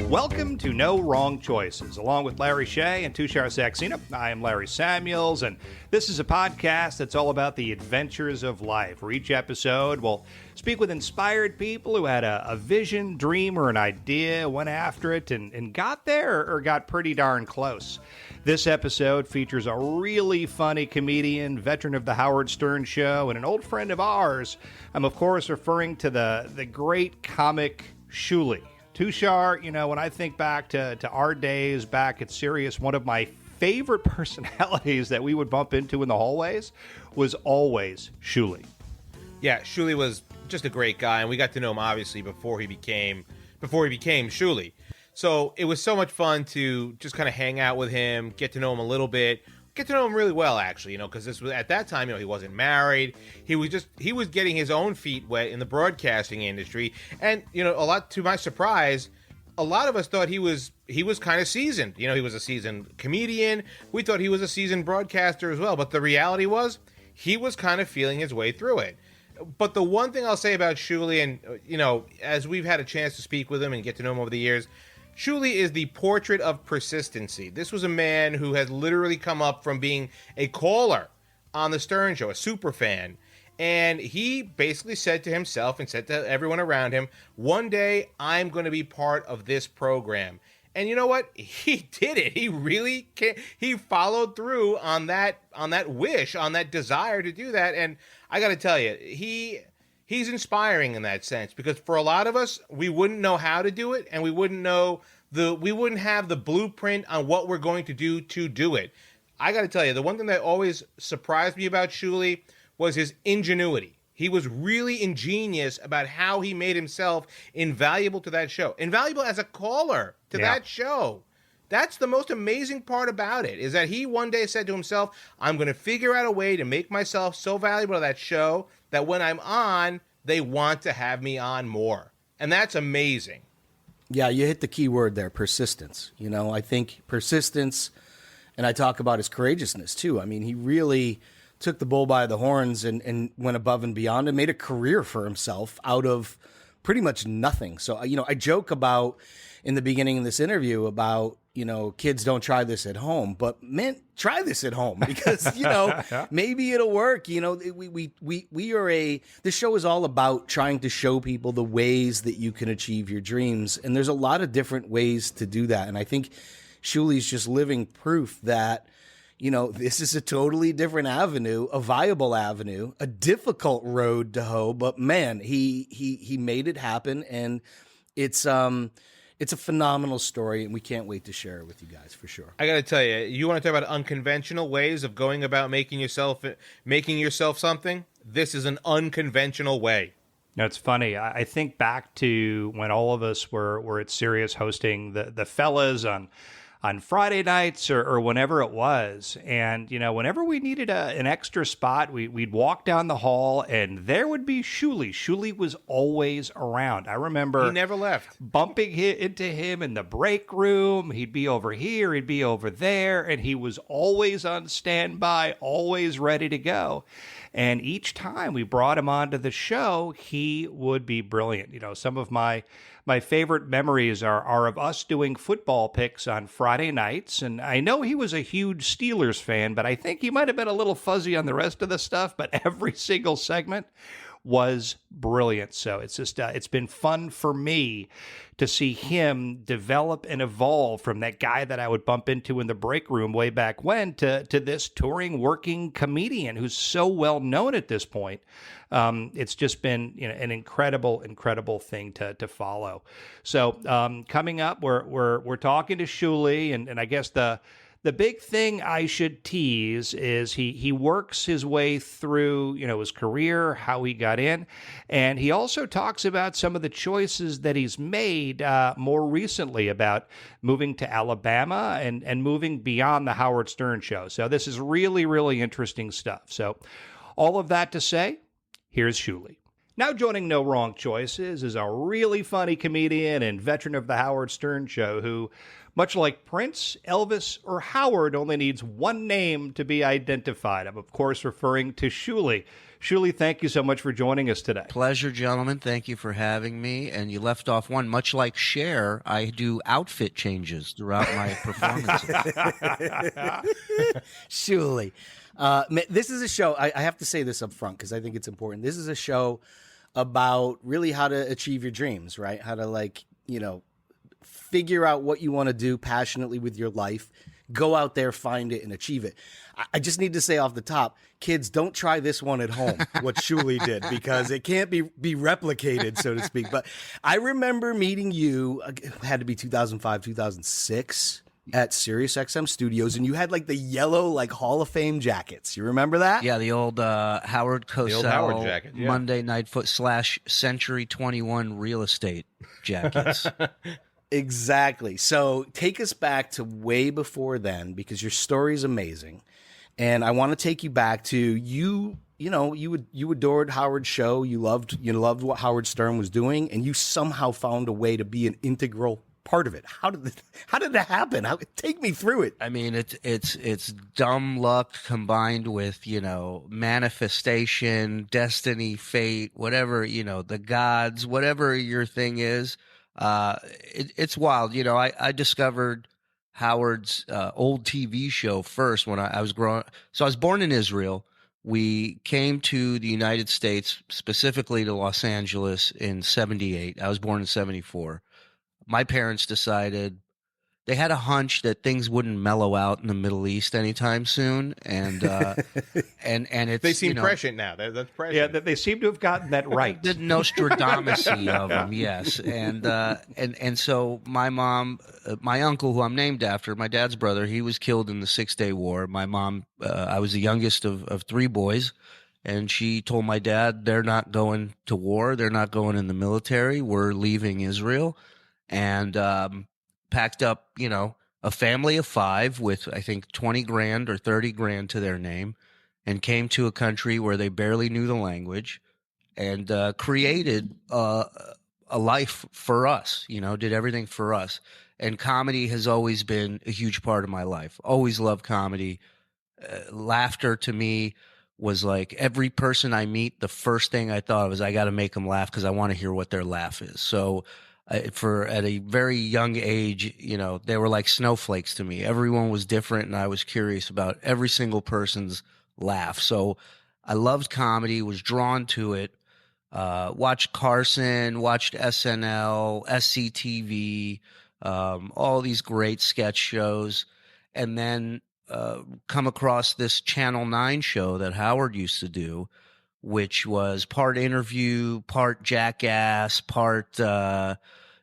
Welcome to No Wrong Choices. Along with Larry Shea and Tushar Saxena, I am Larry Samuels, and this is a podcast that's all about the adventures of life, where each episode will speak with inspired people who had a vision, dream, or an idea, went after it, and got there or got pretty darn close. This episode features a really funny comedian, veteran of the Howard Stern Show, and an old friend of ours. I'm, of course, referring to the great comic Shuli. Tushar, you know, when I think back to our days back at Sirius, one of my favorite personalities that we would bump into in the hallways was always Shuli. Yeah, Shuli was just a great guy, and we got to know him obviously before he became Shuli. So it was so much fun to just kind of hang out with him, get to know him a little bit. Get to know him really well, actually, because this was at that time, he wasn't married. He was getting his own feet wet in the broadcasting industry, and a lot to my surprise, a lot of us thought he was kind of seasoned. He was a seasoned comedian. We thought he was a seasoned broadcaster as well, but the reality was he was kind of feeling his way through it. But the one thing I'll say about Shuli, and as we've had a chance to speak with him and get to know him over the years, Shuli is the portrait of persistency. This was a man who had literally come up from being a caller on the Stern Show, a super fan. And he basically said to himself and said to everyone around him, one day I'm going to be part of this program. And you know what? He did it. He really he followed through on that wish, on that desire to do that. And I got to tell you, he's inspiring in that sense, because for a lot of us, we wouldn't know how to do it, and we wouldn't have the blueprint on what we're going to do it. I got to tell you, the one thing that always surprised me about Shuli was his ingenuity. He was really ingenious about how he made himself invaluable to that show, invaluable as a caller to that show. That's the most amazing part about it, is that he one day said to himself, I'm going to figure out a way to make myself so valuable to that show that when I'm on, they want to have me on more. And that's amazing. Yeah, you hit the key word there, persistence. I think persistence, and I talk about his courageousness too. I mean, he really took the bull by the horns and went above and beyond and made a career for himself out of pretty much nothing. So, I joke about in the beginning of this interview about, kids don't try this at home, but man, try this at home because, maybe it'll work. This show is all about trying to show people the ways that you can achieve your dreams. And there's a lot of different ways to do that. And I think Shuli's just living proof that, this is a totally different avenue, a viable avenue, a difficult road to hoe, but man, he made it happen. And it's a phenomenal story, and we can't wait to share it with you guys for sure. I got to tell you, you want to talk about unconventional ways of going about making yourself something? This is an unconventional way. It's funny. I think back to when all of us were at Sirius hosting the fellas on Friday nights or whenever it was. And, whenever we needed an extra spot, we'd walk down the hall and there would be Shuli. Shuli was always around. I remember he never left. Bumping into him in the break room. He'd be over here, he'd be over there, and he was always on standby, always ready to go. And each time we brought him onto the show, he would be brilliant. Some of my favorite memories are of us doing football picks on Friday nights. And I know he was a huge Steelers fan, but I think he might have been a little fuzzy on the rest of the stuff. But every single segment was brilliant. So it's just it's been fun for me to see him develop and evolve from that guy that I would bump into in the break room way back when to this touring, working comedian who's so well known at this point. It's just been an incredible thing to follow. So coming up, we're talking to Shuli, and I guess the big thing I should tease is he works his way through, his career, how he got in. And he also talks about some of the choices that he's made more recently about moving to Alabama and moving beyond the Howard Stern Show. So this is really, really interesting stuff. So all of that to say, here's Shuli. Now joining No Wrong Choices is a really funny comedian and veteran of the Howard Stern Show who, much like Prince, Elvis, or Howard, only needs one name to be identified. I'm, of course, referring to Shuli. Shuli, thank you so much for joining us today. Pleasure, gentlemen. Thank you for having me. And you left off one. Much like Cher, I do outfit changes throughout my performances. Shuli. This is a show, I have to say this up front because I think it's important. This is a show about really how to achieve your dreams, right? How to, figure out what you want to do passionately with your life, go out there, find it, and achieve it. I just need to say off the top, kids, don't try this one at home, what Shuli did, because it can't be replicated, so to speak. But I remember meeting you, it had to be 2005, 2006, at Sirius XM Studios, and you had like the yellow Hall of Fame jackets. You remember that? Yeah, the old Howard Cosell Howard jacket, yeah. Monday Night Foot / Century 21 real estate jackets. Exactly. So take us back to way before then, because your story is amazing. And I want to take you back to you adored Howard's show. You loved what Howard Stern was doing, and you somehow found a way to be an integral part of it. How did that happen? Take me through it. I mean, it's dumb luck combined with, manifestation, destiny, fate, whatever, the gods, whatever your thing is. It's wild. I discovered Howard's old TV show first when I was growing. So I was born in Israel. We came to the United States, specifically to Los Angeles, in 78. I was born in 74. My parents decided they had a hunch that things wouldn't mellow out in the Middle East anytime soon, and it's They seem prescient now. That's prescient. Yeah, they seem to have gotten that right. The Nostradamus-y of them, yes, and so my mom, my uncle, who I'm named after, my dad's brother, he was killed in the 6-Day War. My mom, I was the youngest of 3 boys. And she told my dad, they're not going to war. They're not going in the military. We're leaving Israel. And packed up, a family of 5 with, I think, 20 grand or 30 grand to their name, and came to a country where they barely knew the language, and created a life for us, did everything for us. And comedy has always been a huge part of my life. Always loved comedy. Laughter to me was like every person I meet, the first thing I thought was I got to make them laugh because I want to hear what their laugh is. So at a very young age, they were like snowflakes to me. Everyone was different, and I was curious about every single person's laugh. So I loved comedy, was drawn to it. Watched Carson, watched SNL, SCTV, all these great sketch shows, and then come across this Channel 9 show that Howard used to do, which was part interview, part jackass, part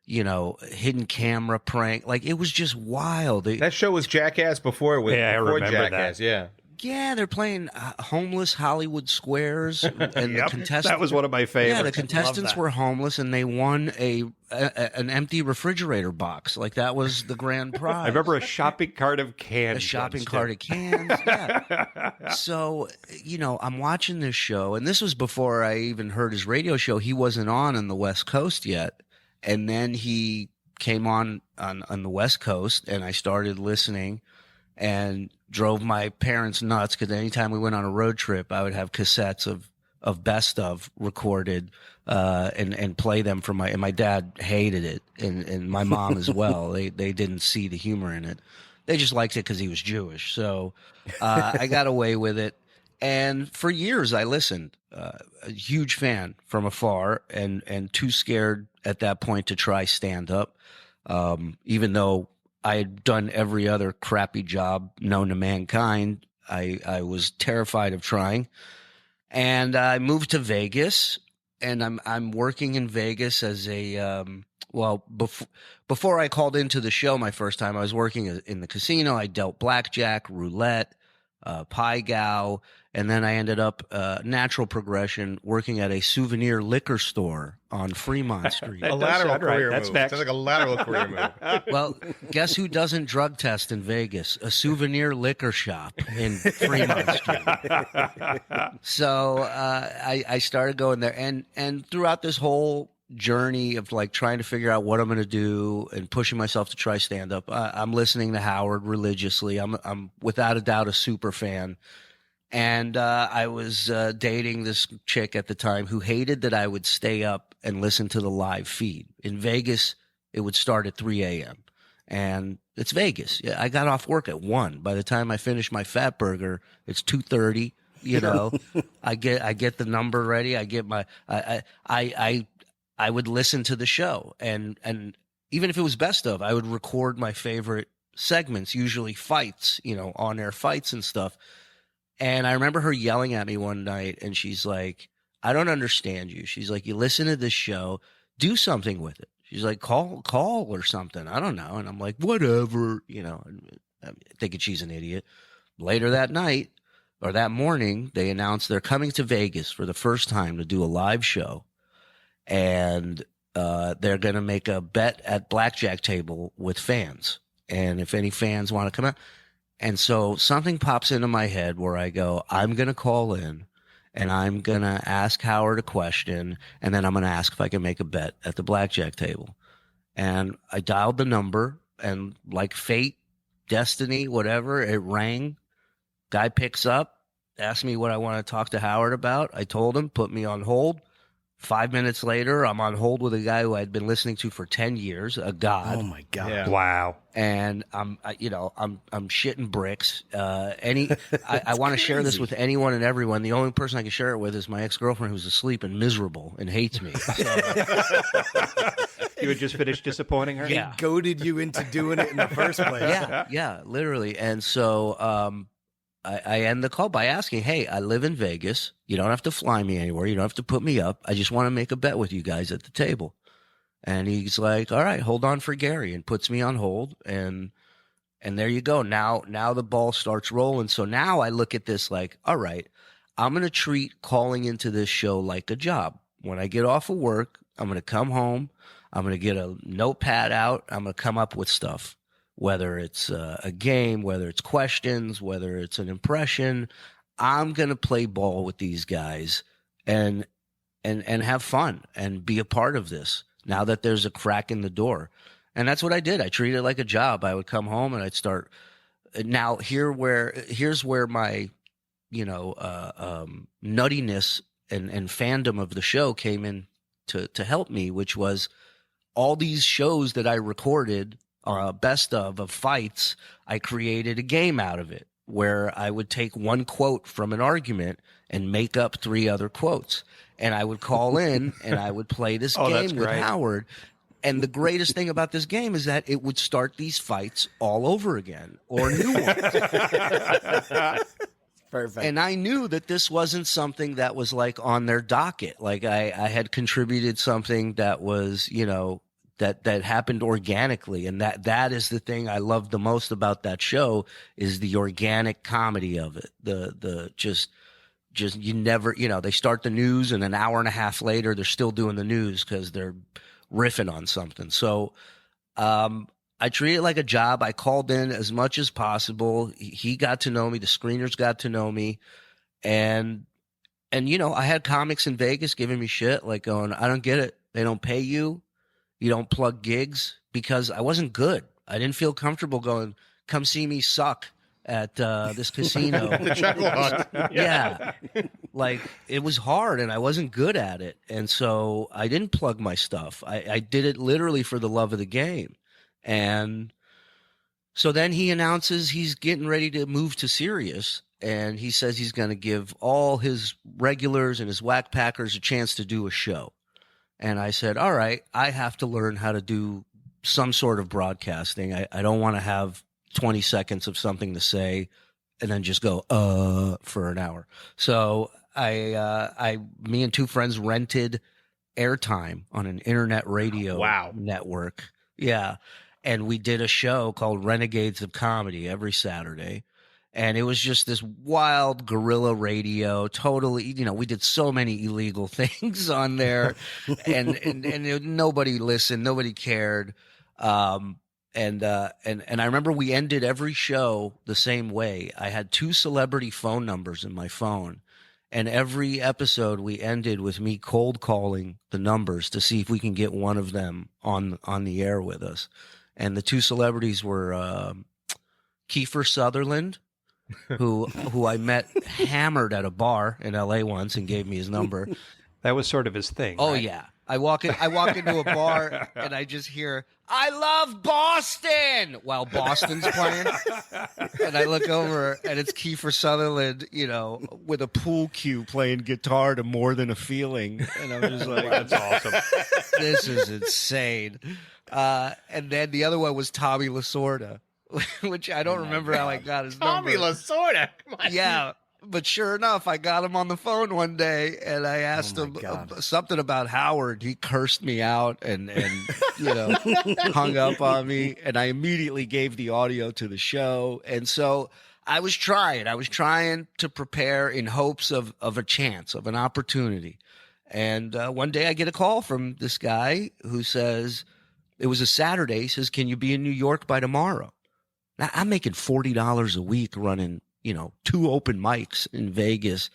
hidden camera prank. Like, it was just wild. That show was Jackass before it was Yeah, I before remember Jackass. that. Yeah. Yeah, they're playing homeless Hollywood squares, and the Yep, contestants. that was one of my favorites. Yeah, the Love contestants that. were homeless, and they won an empty refrigerator box. Like, that was the grand prize. I remember a shopping cart of cans. A shopping once, cart too. of cans. Yeah. So, I'm watching this show, and this was before I even heard his radio show. He wasn't on the West Coast yet, and then he came on the West Coast, and I started listening, and drove my parents nuts because anytime we went on a road trip, I would have cassettes of best of recorded and play them for my dad hated it, and my mom as well. They didn't see the humor in it. They just liked it because he was Jewish. So I got away with it. And for years I listened, a huge fan from afar, and too scared at that point to try stand up, even though I had done every other crappy job known to mankind. I was terrified of trying, and I moved to Vegas, and I'm working in Vegas as a before I called into the show my first time, I was working in the casino. I dealt blackjack, roulette, pie gow, And then I ended up, natural progression, working at a souvenir liquor store on Fremont Street. A does lateral sound right. career That's move. next. Sounds like a lateral career move. Well, guess who doesn't drug test in Vegas? A souvenir liquor shop in Fremont Street. So I started going there, and throughout this whole journey of like trying to figure out what I'm going to do and pushing myself to try stand up, I'm listening to Howard religiously. I'm without a doubt a super fan. And I was dating this chick at the time who hated that I would stay up and listen to the live feed. In Vegas, it would start at 3 a.m. And it's Vegas. Yeah, I got off work at 1. By the time I finished my fat burger, it's 2:30. You know, I get the number ready. I get my I would listen to the show, and even if it was best of, I would record my favorite segments, usually fights, on air fights and stuff. And I remember her yelling at me one night, and she's like, I don't understand you. She's like, you listen to this show, do something with it. She's like, call or something. I don't know. And I'm like, whatever, I'm thinking she's an idiot. Later that night or that morning, they announced they're coming to Vegas for the first time to do a live show. And they're going to make a bet at blackjack table with fans. And if any fans want to come out. And so something pops into my head where I go, I'm going to call in and I'm going to ask Howard a question. And then I'm going to ask if I can make a bet at the blackjack table. And I dialed the number, and like fate, destiny, whatever, it rang. Guy picks up, asked me what I want to talk to Howard about. I told him, put me on hold. 5 minutes later, I'm on hold with a guy who I'd been listening to for 10 years, a god. Oh my God. Yeah. Wow. And I'm shitting bricks. I want to share this with anyone and everyone. The only person I can share it with is my ex-girlfriend, who's asleep and miserable and hates me. So, You had just finished disappointing her? Yeah. Goaded you into doing it in the first place. yeah, literally. And so, I end the call by asking, hey, I live in Vegas. You don't have to fly me anywhere. You don't have to put me up. I just want to make a bet with you guys at the table. And he's like, all right, hold on for Gary, and puts me on hold. And there you go. Now the ball starts rolling. So now I look at this like, all right, I'm going to treat calling into this show like a job. When I get off of work, I'm going to come home. I'm going to get a notepad out. I'm going to come up with stuff. Whether it's a game, whether it's questions, whether it's an impression, I'm going to play ball with these guys and have fun and be a part of this now that there's a crack in the door. And that's what I did. I treated it like a job. I would come home and I'd start. Now here's where my, nuttiness and fandom of the show came in to help me, which was all these shows that I recorded, best of fights, I created a game out of it where I would take one quote from an argument and make up 3 other quotes. And I would call in and I would play this game with Howard. And the greatest thing about this game is that it would start these fights all over again or new ones. Perfect. And I knew that this wasn't something that was like on their docket. Like I had contributed something that was, that happened organically. And that is the thing I love the most about that show is the organic comedy of it. The just you never, they start the news and an hour and a half later, they're still doing the news because they're riffing on something. So, I treat it like a job. I called in as much as possible. He got to know me. The screeners got to know me. And I had comics in Vegas giving me shit, like going, I don't get it. They don't pay you. You don't plug gigs, because I wasn't good. I didn't feel comfortable going, come see me suck at this casino. The chuckle hunt. Yeah. Like it was hard and I wasn't good at it. And so I didn't plug my stuff. I did it literally for the love of the game. And so then he announces he's getting ready to move to Sirius. And he says he's going to give all his regulars and his whack packers a chance to do a show. And I said, all right, I have to learn how to do some sort of broadcasting. I don't want to have 20 seconds of something to say and then just go, for an hour. So me and 2 friends rented airtime on an internet radio network. Yeah. And we did a show called Renegades of Comedy every Saturday. And it was just this wild guerrilla radio, totally, you know, we did so many illegal things on there, and nobody listened, nobody cared. And I remember we ended every show the same way. I had 2 celebrity phone numbers in my phone, and every episode we ended with me cold calling the numbers to see if we can get one of them on the air with us. And the 2 celebrities were Kiefer Sutherland, who I met hammered at a bar in LA once and gave me his number. That was sort of his thing. Oh right? yeah. I walk into a bar and I just hear, "I love Boston," while Boston's playing. And I look over and it's Kiefer Sutherland, you know, with a pool cue playing guitar to "More Than a Feeling." And I'm just like, That's awesome. this is insane. And then the other one was Tommy Lasorda, which I don't remember how I got his Tommy number. Lasorda. Come on. Yeah. But sure enough, I got him on the phone one day, and I asked him something about Howard. He cursed me out and you know, hung up on me, and I immediately gave the audio to the show. And so I was trying to prepare in hopes of a chance, of an opportunity. And one day I get a call from this guy who says, it was a Saturday, he says, "Can you be in New York by tomorrow?" Now, I'm making $40 a week running, you know, 2 open mics in Vegas.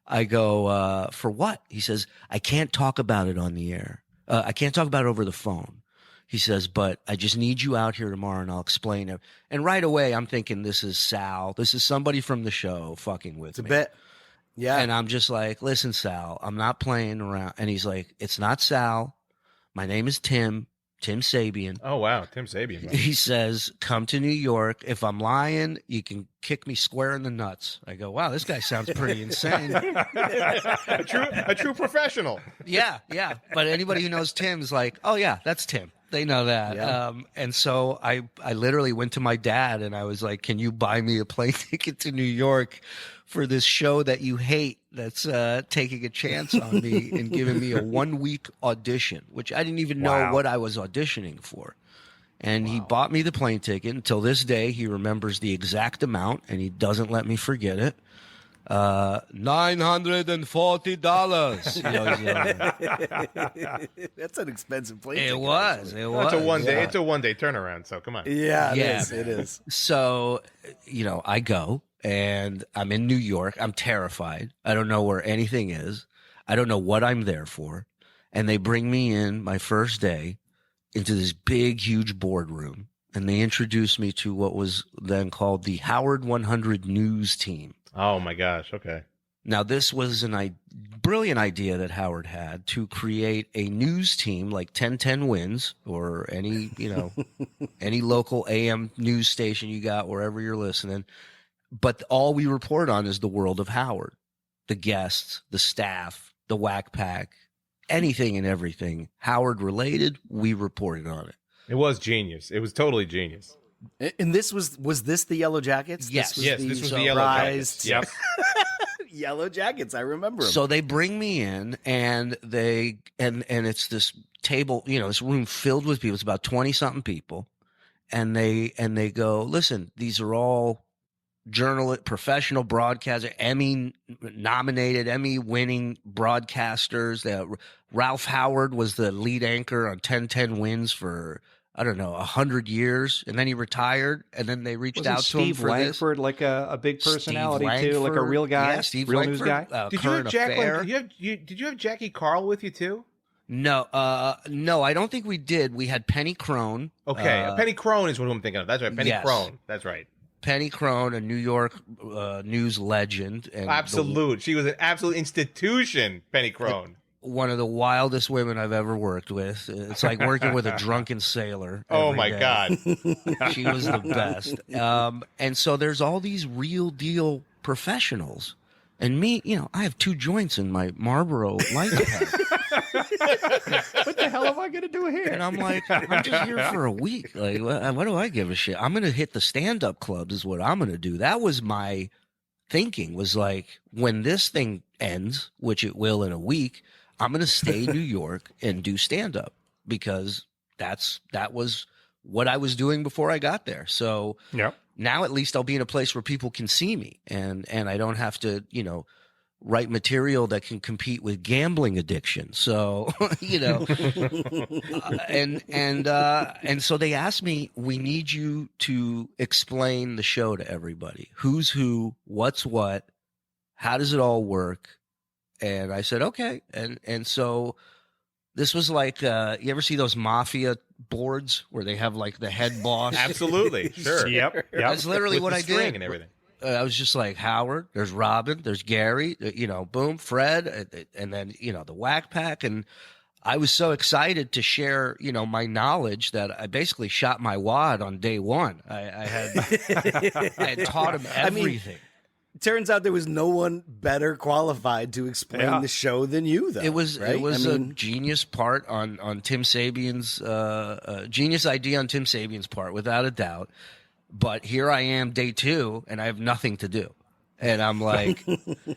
I go, "For what?" He says, "I can't talk about it on the air. I can't talk about it over the phone." He says, "But I just need you out here tomorrow and I'll explain it." And right away, I'm thinking, this is Sal. This is somebody from the show fucking with me. It's a bit. Yeah. And I'm just like, "Listen, Sal, I'm not playing around." And he's like, "It's not Sal. My name is Tim Sabian." Oh, wow. Tim Sabian. Wow. He says, "Come to New York. If I'm lying, you can kick me square in the nuts." I go, "Wow, this guy sounds pretty insane." a true professional. Yeah. But anybody who knows Tim's like, "Oh, yeah, that's Tim." They know that. Yeah. And so I literally went to my dad and I was like, "Can you buy me a plane ticket to New York for this show that you hate that's taking a chance on me and giving me a 1-week audition," which I didn't even know what I was auditioning for. And he bought me the plane ticket. Until this day, he remembers the exact amount and he doesn't let me forget it. $940. You know, That's an expensive plane it ticket, was. actually. It was. It's a one day. Yeah. It's a 1-day turnaround. So come on. Yeah, Yeah, it is. So, you know, I go and I'm in New York. I'm terrified. I don't know where anything is. I don't know what I'm there for. And they bring me in my first day into this big, huge boardroom. And they introduced me to what was then called the Howard 100 News Team. Oh my gosh. Okay. Now, this was a brilliant idea that Howard had to create a news team like 1010 Wins or any, you know, any local AM news station you got wherever you're listening. But all we report on is the world of Howard, the guests, the staff, the whack pack, anything and everything Howard related. We reported on it. It was genius. It was totally genius. And this was this the Yellow Jackets? Yes. Yes, this was the Yellow Jackets. Yep. Yellow Jackets. I remember 'em. So they bring me in and and it's this table, you know, this room filled with people. It's about 20 something people. And they go, "Listen, these are all professional broadcaster, Emmy nominated, Emmy winning broadcasters. Ralph Howard was the lead anchor on 1010 Wins for, I don't know, 100 years, and then he retired, and then they reached Wasn't out to him Steve for Langford like a big personality Steve too, like a real guy, yeah, Steve real Langford, news guy? Did you have Current Affair. Did you have Jackie Carl with you too? No, I don't think we did. We had Penny Crone. Okay, Penny Crone is what I'm thinking of. That's right, Penny yes. Crone. That's right. Penny Crone, a New York news legend, and Absolute. She was an absolute institution. Penny Crone. one of the wildest women I've ever worked with. It's like working with a drunken sailor. Oh every my day. God. She was the best. And so there's all these real deal professionals. And me, you know, I have 2 joints in my Marlboro light pack. What the hell am I going to do here? And I'm like, I'm just here for a week. Like, what do I give a shit? I'm going to hit the stand-up clubs is what I'm going to do. That was my thinking, was like, when this thing ends, which it will in a week, I'm going to stay in New York and do stand-up, because that was what I was doing before I got there. So Yep. now at least I'll be in a place where people can see me, and I don't have to, write material that can compete with gambling addiction. So, and so they asked me, we need you to explain the show to everybody. Who's who, what's what, how does it all work? And I said, okay. And so this was like, you ever see those mafia boards where they have like the head boss? Absolutely, sure. Yep. That's literally With what the I string did. and everything. I was just like, Howard, there's Robin, there's Gary, boom, Fred, and then, the Whack Pack. And I was so excited to share, my knowledge that I basically shot my wad on day one. I had taught him everything. Turns out there was no one better qualified to explain the show than you, though. It was right? a genius part on Tim Sabian's genius idea on Tim Sabian's part, without a doubt. But here I am, day 2, and I have nothing to do. And I'm like,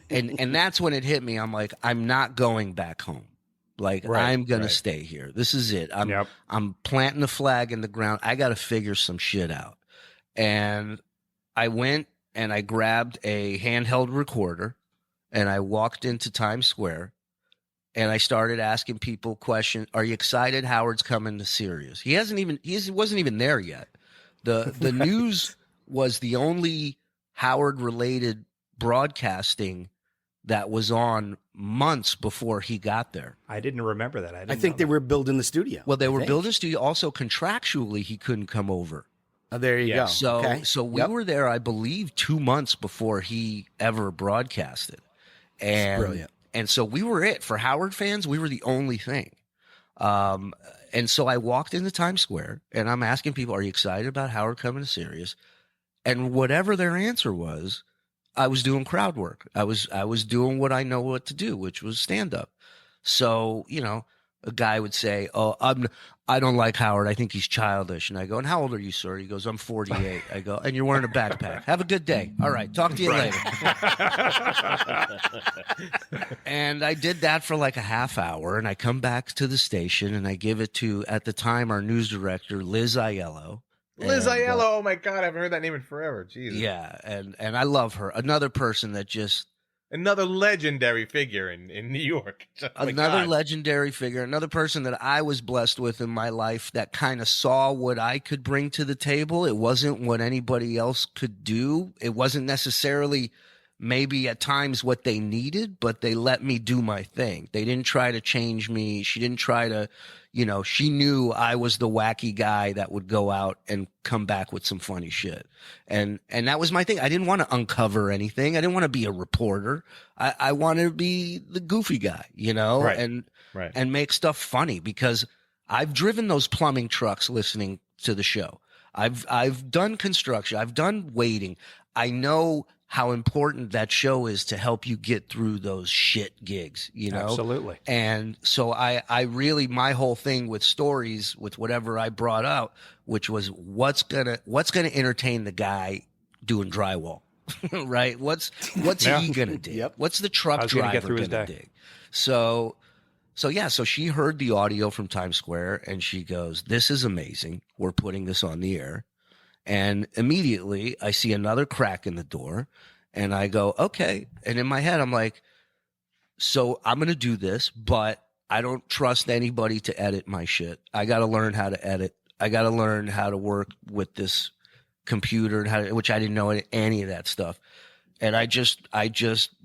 and that's when it hit me. I'm like, I'm not going back home. Like, I'm going to stay here. This is it. I'm planting the flag in the ground. I got to figure some shit out. And I went and I grabbed a handheld recorder and I walked into Times Square and I started asking people questions. Are you excited Howard's coming to Sirius? He wasn't even there yet. The news was the only Howard related broadcasting that was on months before he got there. I didn't remember that. I think they were building the studio. Well, they were building a studio. Also, contractually, he couldn't come over. Oh, there you go. So we were there, I believe, 2 months before he ever broadcasted. And brilliant. And so we were it. For Howard fans, we were the only thing. And so I walked into Times Square and I'm asking people, are you excited about Howard coming to Sirius? And whatever their answer was, I was doing crowd work. I was doing what I know what to do, which was stand up. So, a guy would say, "Oh, I don't like Howard. I think he's childish." And I go, "And how old are you, sir?" He goes, "I'm 48." I go, "And you're wearing a backpack. Have a good day. All right, talk to you later." And I did that for like a half hour, and I come back to the station and I give it to, at the time, our news director, Liz Aiello. Liz Aiello, oh my God, I haven't heard that name in forever. Jesus. Yeah, and I love her. Another person that just... Another legendary figure in New York. Another legendary figure. Another person that I was blessed with in my life that kind of saw what I could bring to the table. It wasn't what anybody else could do. It wasn't necessarily maybe at times what they needed, but they let me do my thing. They didn't try to change me. She didn't try to, she knew I was the wacky guy that would go out and come back with some funny shit. And that was my thing. I didn't want to uncover anything. I didn't want to be a reporter. I wanted to be the goofy guy, and make stuff funny, because I've driven those plumbing trucks listening to the show. I've done construction. I've done waiting. I know how important that show is to help you get through those shit gigs, Absolutely. And so I really, my whole thing with stories, with whatever I brought out, which was what's gonna entertain the guy doing drywall, right? What's he gonna dig? Yep. What's the truck driver gonna dig? So she heard the audio from Times Square and she goes, "This is amazing. We're putting this on the air." And immediately I see another crack in the door and I go, okay. And in my head, I'm like, so I'm going to do this, but I don't trust anybody to edit my shit. I got to learn how to edit. I got to learn how to work with this computer, and which I didn't know any of that stuff. And I just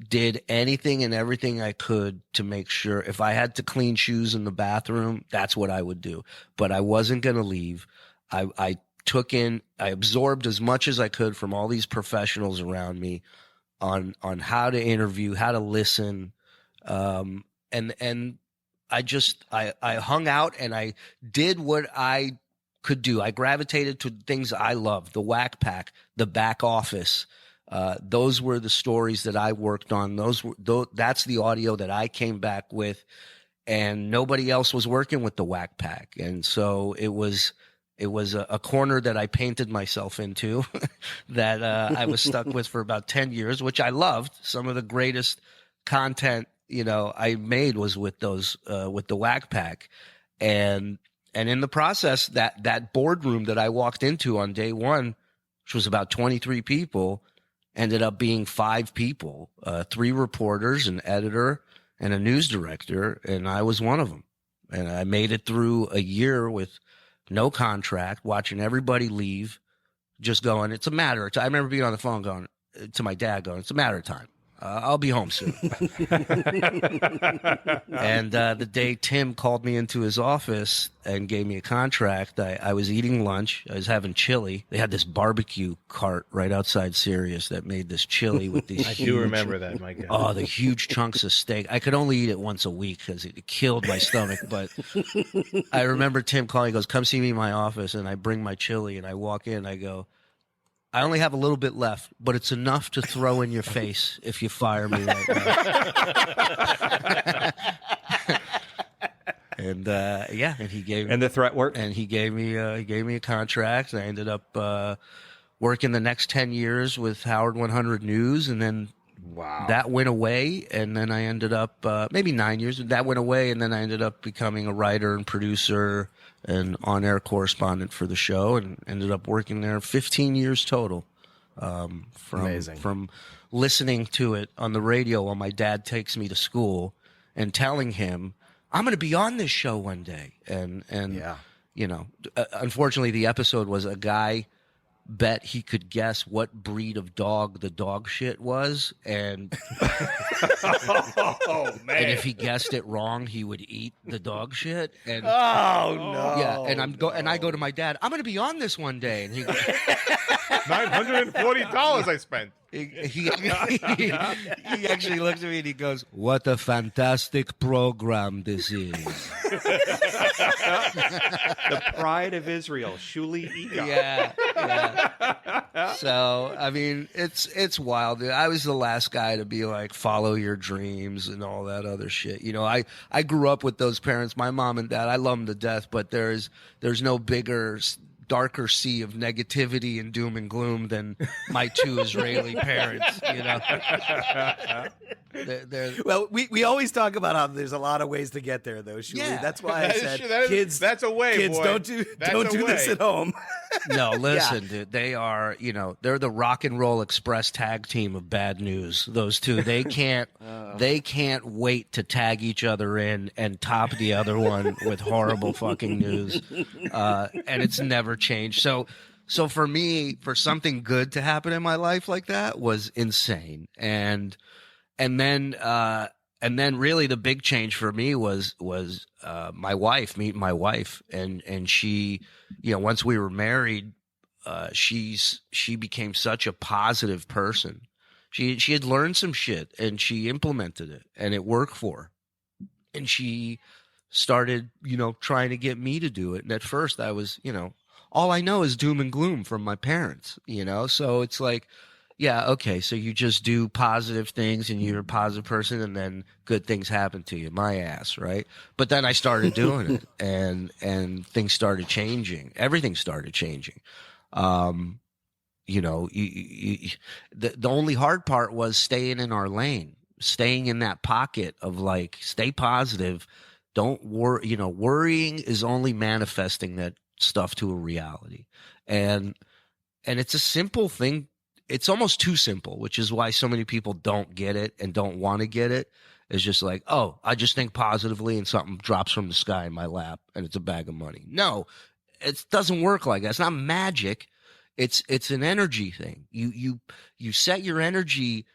did anything and everything I could to make sure if I had to clean shoes in the bathroom, that's what I would do. But I wasn't going to leave. I absorbed as much as I could from all these professionals around me on how to interview, how to listen. And I hung out and I did what I could do. I gravitated to things I loved, the Whack Pack, the Back Office. Those were the stories that I worked on. That's the audio that I came back with, and nobody else was working with the Whack Pack. And so it was a corner that I painted myself into that I was stuck with for about 10 years, which I loved. Some of the greatest content, I made was with with the Whack Pack. And in the process, that boardroom that I walked into on day one, which was about 23 people, ended up being 5 people, 3 reporters, an editor, and a news director, and I was one of them. And I made it through a year with no contract, watching everybody leave, just going, it's a matter of time. I remember being on the phone going to my dad, going, it's a matter of time. I'll be home soon. And the day Tim called me into his office and gave me a contract, I was eating lunch. I was having chili. They had this barbecue cart right outside Sirius that made this chili with these I do remember that, my God. Oh, the huge chunks of steak. I could only eat it once a week because it killed my stomach. But I remember Tim calling, he goes, come see me in my office. And I bring my chili and I walk in. I go, I only have a little bit left, but it's enough to throw in your face if you fire me right now. And and he gave And the threat worked. and he gave me a contract. And I ended up working the next 10 years with Howard 100 News, and then that went away. And then I ended up maybe 9 years. That went away, and then I ended up becoming a writer and producer and on-air correspondent for the show, and ended up working there 15 years total. From listening to it on the radio while my dad takes me to school and telling him, I'm going to be on this show one day. And you know, unfortunately, the episode was a guy bet he could guess what breed of dog the dog shit was, and Oh man! and if he guessed it wrong, he would eat the dog shit. And Oh no! yeah, and I go to my dad, I'm going to be on this one day, and he $940 I spent. he actually looks at me and he goes, "What a fantastic program this is." The pride of Israel, Shuli Egar. Yeah. So, I mean, it's wild. I was the last guy to be like, follow your dreams and all that other shit. You know, I grew up with those parents, my mom and dad. I love them to death, but there's no bigger, darker sea of negativity and doom and gloom than my 2 Israeli parents, you know. They're Well, we always talk about how there's a lot of ways to get there, though, Shuli. Yeah. That's why I said, kids, that's a way, kids, boy. don't do this way. at home. No, listen, dude. They are, you know, they're the Rock and Roll Express tag team of bad news. Those 2, they can't wait to tag each other in and top the other one with horrible fucking news, and it's never changed. So for me, for something good to happen in my life like that was insane, and then really the big change for me was meeting my wife, and she, you know, once we were married, she became such a positive person. She had learned some shit and she implemented it and it worked for her. And she started, you know, trying to get me to do it. And at first I was, you know, all I know is doom and gloom from my parents, you know? So it's like, yeah, okay, so you just do positive things and you're a positive person and then good things happen to you. My ass, right? But then I started doing it and things started changing. Everything started changing. You know, the only hard part was staying in our lane, staying in that pocket of like, stay positive. Don't worry, you know, worrying is only manifesting that stuff to a reality. And it's a simple thing. It's almost too simple, which is why so many people don't get it and don't want to get it. It's just like, oh, I just think positively and something drops from the sky in my lap and it's a bag of money. No, it doesn't work like that. It's not magic. It's an energy thing. You set your energy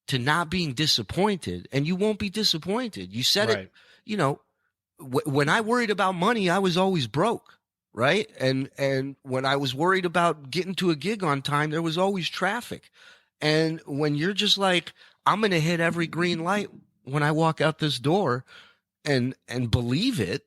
to not being disappointed and you won't be disappointed. You set it, you know, when I worried about money, I was always broke. Right. And when I was worried about getting to a gig on time, there was always traffic. And when you're just like, I'm going to hit every green light when I walk out this door and believe it,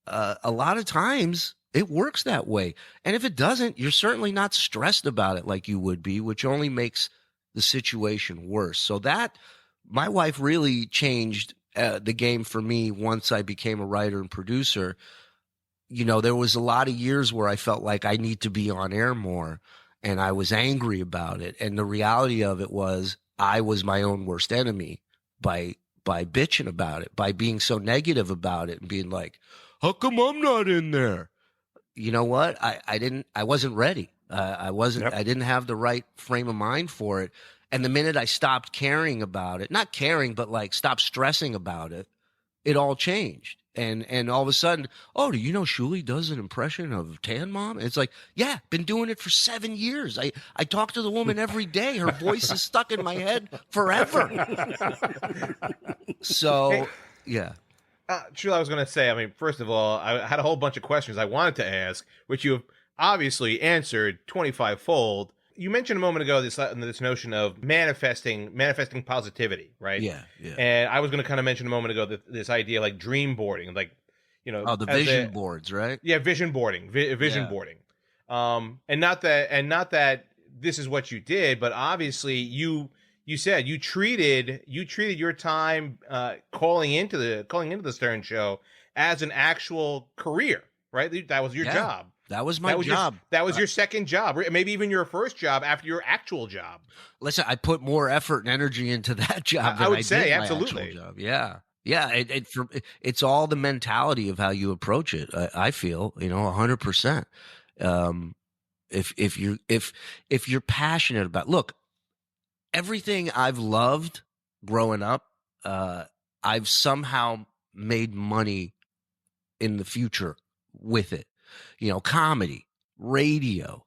a lot of times it works that way. And if it doesn't, you're certainly not stressed about it like you would be, which only makes the situation worse. So that my wife really changed the game for me once I became a writer and producer. You know, there was a lot of years where I felt like I need to be on air more and I was angry about it. And the reality of it was I was my own worst enemy by bitching about it, by being so negative about it and being like, how come I'm not in there? You know what? I wasn't ready. I didn't have the right frame of mind for it. And the minute I stopped caring about it, not caring, but like stopped stressing about it, it all changed. And all of a sudden, oh, do you know Shuli does an impression of Tan Mom? And it's like, yeah, been doing it for 7 years. I talk to the woman every day. Her voice is stuck in my head forever. So, yeah. Shuli, I was going to say, I mean, first of all, I had a whole bunch of questions I wanted to ask, which you have obviously answered 25-fold. You mentioned a moment ago this notion of manifesting positivity, right? Yeah. And I was going to kind of mention a moment ago this idea like dream boarding, like, you know, the vision boards, right? Yeah, vision boarding, boarding. And not that this is what you did, but obviously you said you treated your time calling into the Stern Show as an actual career, right? That was your job. That was my job. That was your second job, maybe even your first job after your actual job. Listen, I put more effort and energy into that job than I would say, did absolutely. My actual job. Yeah. It's all the mentality of how you approach it. I feel, 100%. If you're passionate about, look, everything I've loved growing up, I've somehow made money in the future with it. Comedy, radio,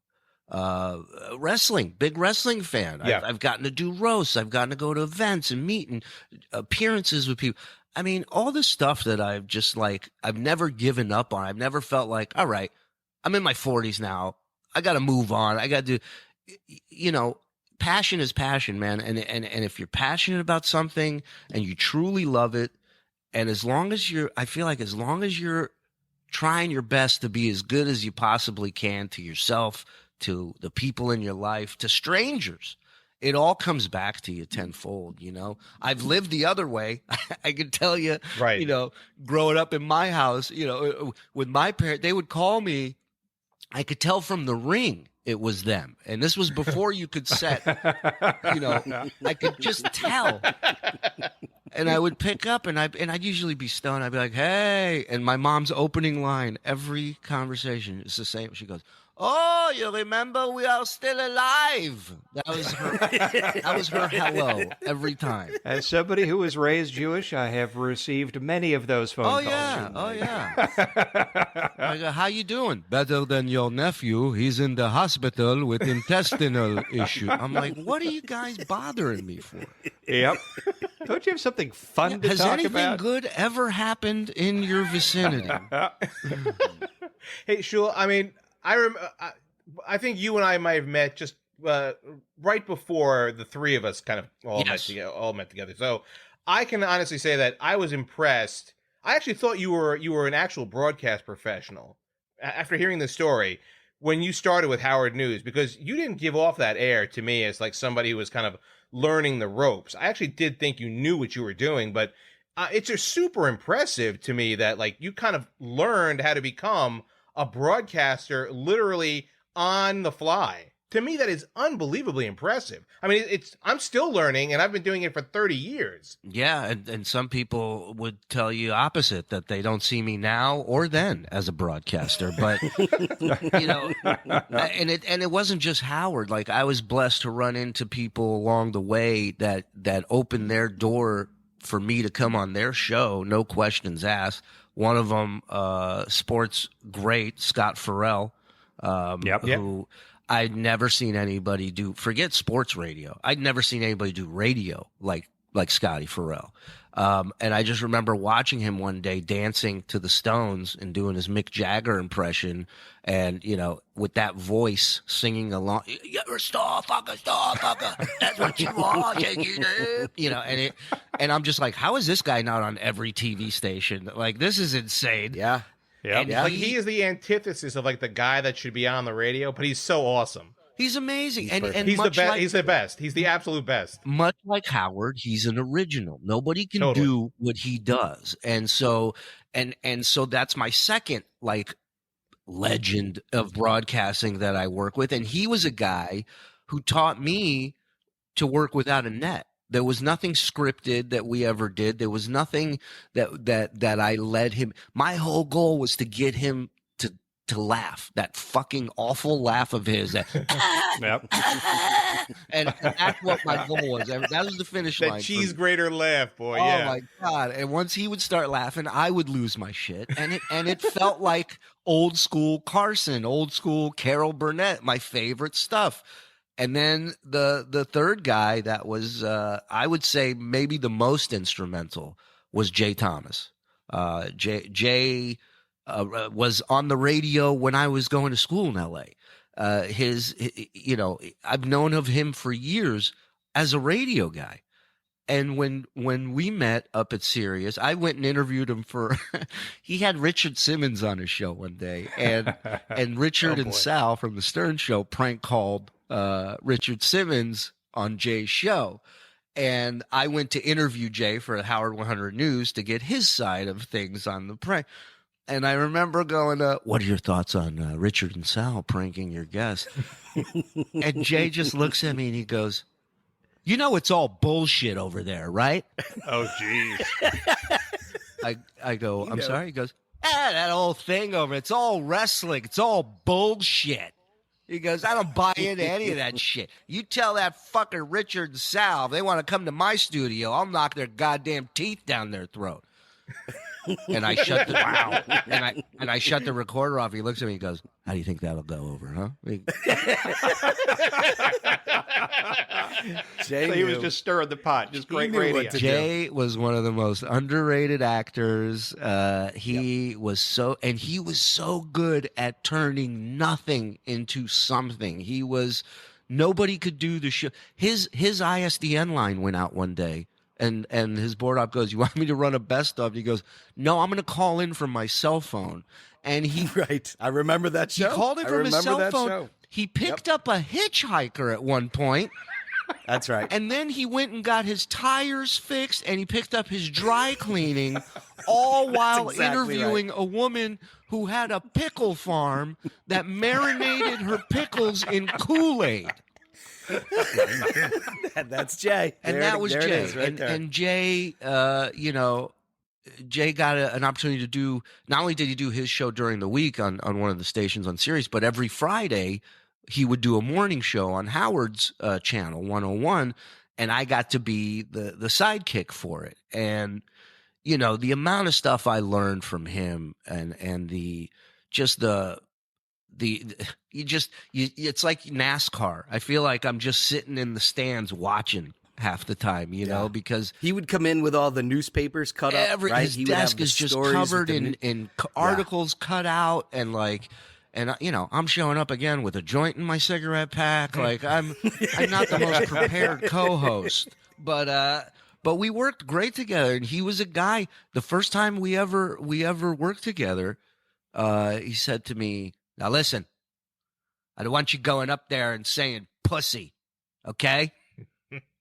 wrestling, big wrestling fan. Yeah. I've gotten to do roasts. I've gotten to go to events and meet and appearances with people. I mean, all this stuff that I've just I've never given up on. I've never felt like, all right, I'm in my 40s now. I got to move on. I got to, passion is passion, man. And if you're passionate about something and you truly love it, and as long as you're trying your best to be as good as you possibly can to yourself, to the people in your life, to strangers, it all comes back to you tenfold. I've lived the other way. I can tell you, right. Growing up in my house, with my parents, they would call me. I could tell from the ring it was them. And this was before you could set, I could just tell. And I would pick up and I'd usually be stoned. I'd be like, hey. And my mom's opening line, every conversation is the same. She goes, oh, you remember we are still alive. That was her hello every time. As somebody who was raised Jewish, I have received many of those phone calls. Oh, yeah. I go, how you doing? Better than your nephew. He's in the hospital with intestinal issue. I'm like, what are you guys bothering me for? Yep. Don't you have something fun to Has talk anything about? good ever happened in your vicinity? Hey, Shul, I mean, I think you and I might have met just right before the three of us kind of all met together. So I can honestly say that I was impressed. I actually thought you were an actual broadcast professional after hearing the story when you started with Howard News, because you didn't give off that air to me as like somebody who was kind of learning the ropes. I actually did think you knew what you were doing, but it's just super impressive to me that like you kind of learned how to become a broadcaster literally on the fly. To me, that is unbelievably impressive. I mean, I'm still learning, and I've been doing it for 30 years. Yeah, and some people would tell you opposite, that they don't see me now or then as a broadcaster. But and it wasn't just Howard. Like, I was blessed to run into people along the way that opened their door for me to come on their show, no questions asked. One of them, sports great Scott Farrell, who I'd never seen anybody do. Forget sports radio. I'd never seen anybody do radio like Scotty Farrell. And I just remember watching him one day dancing to the Stones and doing his Mick Jagger impression, and with that voice singing along. You're a star fucker. That's what you are, and I'm just like, how is this guy not on every TV station? Like, this is insane. Yeah. Yeah. Like, he is the antithesis of like the guy that should be on the radio, but he's so awesome. He's amazing. And he's the best. He's the best. He's the absolute best. Much like Howard, he's an original. Nobody can do what he does. And so that's my second legend of broadcasting that I work with. And he was a guy who taught me to work without a net, There was nothing scripted that we ever did. There was nothing that I led him. My whole goal was to get him to laugh, that fucking awful laugh of his. That, Yep. and that's what my goal was. That was the finish line. That cheese grater laugh, boy. Oh Yeah. my God. And once he would start laughing, I would lose my shit. And it felt like old school Carson, old school Carol Burnett, my favorite stuff. And then the third guy that was, I would say maybe the most instrumental was Jay Thomas. Jay was on the radio when I was going to school in LA. I've known of him for years as a radio guy. And when we met up at Sirius, I went and interviewed him for, he had Richard Simmons on his show one day, and Richard and Sal from the Stern Show prank called Richard Simmons on Jay's show. And I went to interview Jay for Howard 100 News to get his side of things on the prank. And I remember going, what are your thoughts on Richard and Sal pranking your guest? And Jay just looks at me and he goes, you know, it's all bullshit over there, right? Oh, geez. I go, I'm sorry. He goes, that whole thing over, it's all wrestling. It's all bullshit. He goes, I don't buy into any of that shit. You tell that fucker Richard and Sal, if they want to come to my studio, I'll knock their goddamn teeth down their throat. And I shut the I shut the recorder off. He looks at me and goes, how do you think that'll go over, huh? Jay So he was knew. just stirring the pot. Just great knew what radio. to do. Jay was one of the most underrated actors. He was so good at turning nothing into something. Nobody could do the show. His ISDN line went out one day. And his board op goes, you want me to run a best of? And he goes, no, I'm going to call in from my cell phone. And he Right. I remember that show. He called in I from his remember cell that phone. show. He picked up a hitchhiker at one point, That's right. and then he went and got his tires fixed, and he picked up his dry cleaning, all while exactly interviewing a woman who had a pickle farm that marinated her pickles in Kool-Aid. That's Jay. And There that it- was there it Jay. is right there. And Jay, Jay got an opportunity to do, not only did he do his show during the week on one of the stations on Sirius, but every Friday he would do a morning show on Howard's channel, 101, and I got to be the sidekick for it. And, you know, the amount of stuff I learned from him and it's like NASCAR. I feel like I'm just sitting in the stands watching half the time, you know, because he would come in with all the newspapers cut up. Right? his He would have desk the is just stories with covered the in articles cut out, and you know, I'm showing up again with a joint in my cigarette pack. Like I'm not the most prepared co-host, but we worked great together, and he was a guy. The first time we ever worked together, he said to me, now listen, I don't want you going up there and saying pussy, okay?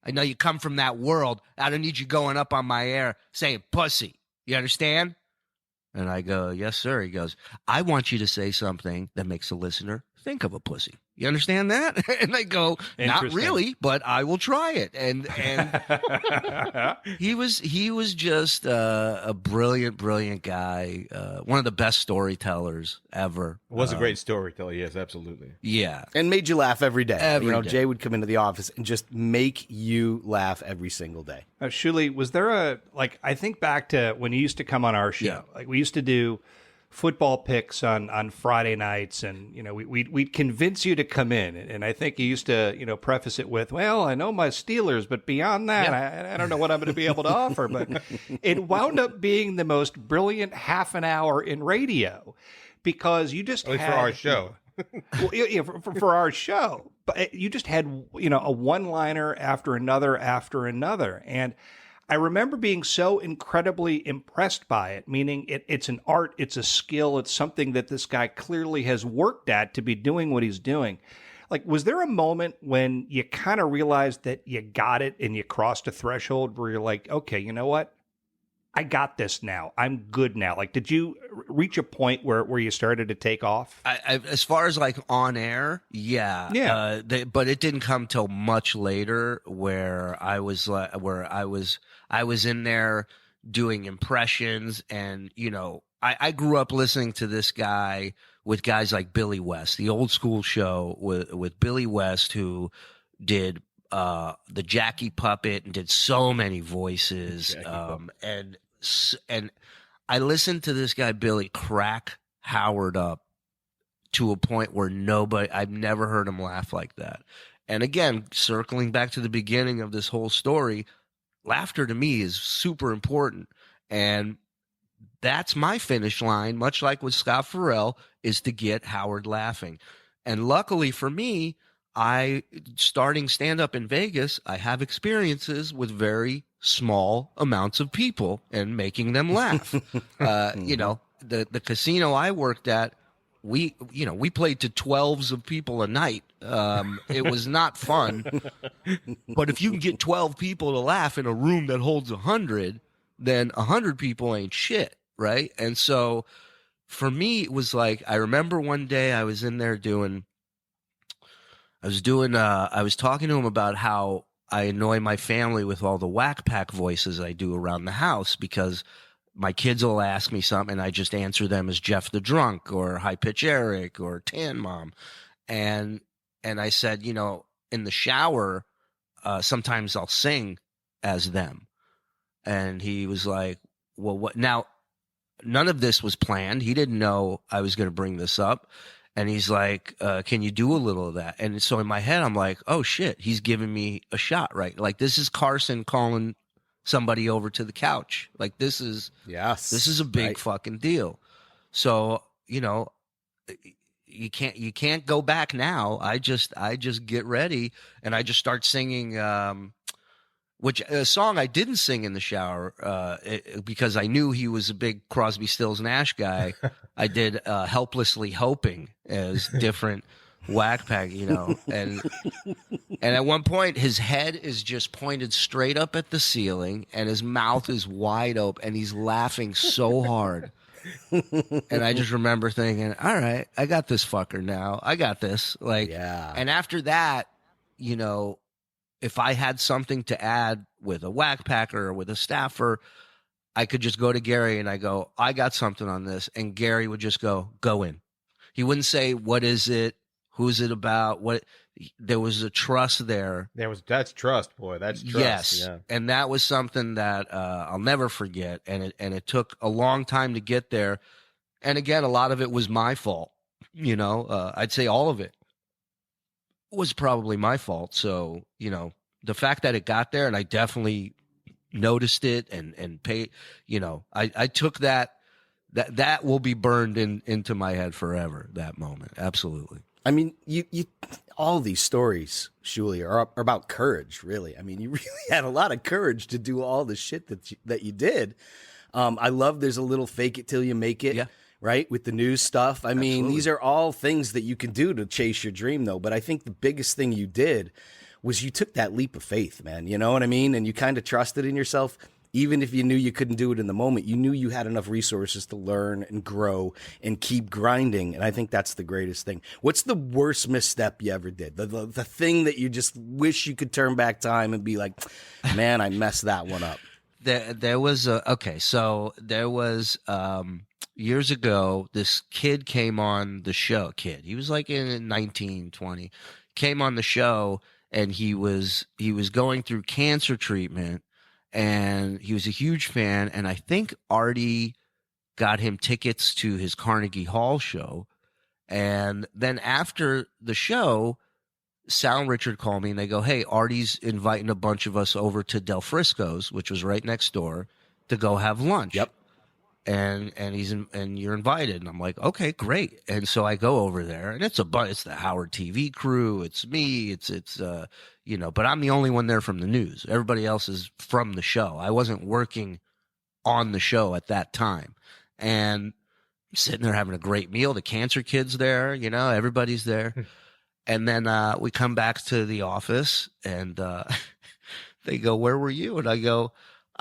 I know you come from that world. I don't need you going up on my air saying pussy. You understand? And I go, yes, sir. He goes, I want you to say something that makes a listener think of a pussy. You understand that? And I go, not Interesting. really, but I will try it. And he was just a brilliant guy, one of the best storytellers ever. Was a great storyteller. Yes, absolutely. Yeah. And made you laugh every day. Every day. Jay would come into the office and just make you laugh every single day. Shuli, was there I think back to when you used to come on our show. Yeah. Like we used to do football picks on Friday nights, and you know we'd convince you to come in, and I think you used to preface it with, well, I know my Steelers, but beyond that, I don't know what I'm going to be able to offer. But it wound up being the most brilliant half an hour in radio, because you just At least had, for our show. well, yeah, for our show, but you just had a one-liner after another, and I remember being so incredibly impressed by it, meaning it's an art, it's a skill, it's something that this guy clearly has worked at to be doing what he's doing. Like, was there a moment when you kind of realized that you got it and you crossed a threshold where you're like, okay, you know what? I got this now. I'm good now. Like, did you reach a point where you started to take off? As far as like on air, yeah, Yeah. but it didn't come till much later, where I was in there doing impressions, and I grew up listening to this guy with guys like Billy West, the old school show with Billy West, who did the Jackie Puppet and did so many voices, and I listened to this guy Billy crack Howard up to a point where I've never heard him laugh like that. And again, circling back to the beginning of this whole story, laughter to me is super important. And that's my finish line, much like with Scott Farrell, is to get Howard laughing. And luckily for me, starting stand up in Vegas, I have experiences with very small amounts of people and making them laugh. The casino I worked at, we played to 12s of people a night. It was not fun, but if you can get 12 people to laugh in a room that holds 100, then 100 people ain't shit, right? And so for me, it was like, I remember one day I was in there I was talking to him about how I annoy my family with all the whack pack voices I do around the house, because my kids will ask me something and I just answer them as Jeff the Drunk or High Pitch Eric or Tan Mom. And I said, in the shower, sometimes I'll sing as them. And he was like, well, what now? None of this was planned. He didn't know I was going to bring this up. And he's like, can you do a little of that? And so in my head, I'm like, oh shit, he's giving me a shot, right? Like, this is Carson calling somebody over to the couch. Like, this is a big fucking deal. So, you can't go back now. I just get ready and I just start singing, which a song I didn't sing in the shower, because I knew he was a big Crosby, Stills, Nash guy. I did Helplessly Hoping as different whack pack, and at one point his head is just pointed straight up at the ceiling and his mouth is wide open and he's laughing so hard. And I just remember thinking, all right, I got this fucker now. I got this. And after that, if I had something to add with a whack packer or with a staffer, I could just go to Gary and I go, I got something on this. And Gary would just go in. He wouldn't say, what is it? Who's it about? There was a trust there. That's trust, boy. That's trust. Yes. Yeah. And that was something that I'll never forget. And it took a long time to get there. And again, a lot of it was my fault. I'd say all of it was probably my fault. So, the fact that it got there and I definitely noticed it and paid, I took that will be burned into my head forever, that moment. Absolutely. I mean, you all these stories, Shuli, are about courage, really. I mean, you really had a lot of courage to do all the shit that you did. I love there's a little fake it till you make it. Yeah. Right? With the news stuff. I mean, Absolutely. these are all things that you can do to chase your dream, though. But I think the biggest thing you did was you took that leap of faith, man. You know what I mean? And you kind of trusted in yourself. Even if you knew you couldn't do it in the moment, you knew you had enough resources to learn and grow and keep grinding. And I think that's the greatest thing. What's the worst misstep you ever did? The thing that you just wish you could turn back time and be like, man, I messed that one up. There was years ago, this kid came on the show. He was like in 19, 20, came on the show, and he was going through cancer treatment, and he was a huge fan. And I think Artie got him tickets to his Carnegie Hall show. And then after the show, Sal and Richard called me and they go, hey, Artie's inviting a bunch of us over to Del Frisco's, which was right next door, to go have lunch. Yep. And you're invited. And I'm like, okay, great. And so I go over there, and it's the Howard TV crew. It's me. But I'm the only one there from the news. Everybody else is from the show. I wasn't working on the show at that time. And I'm sitting there having a great meal. The cancer kid's there, everybody's there. And then we come back to the office, and they go, where were you? And I go,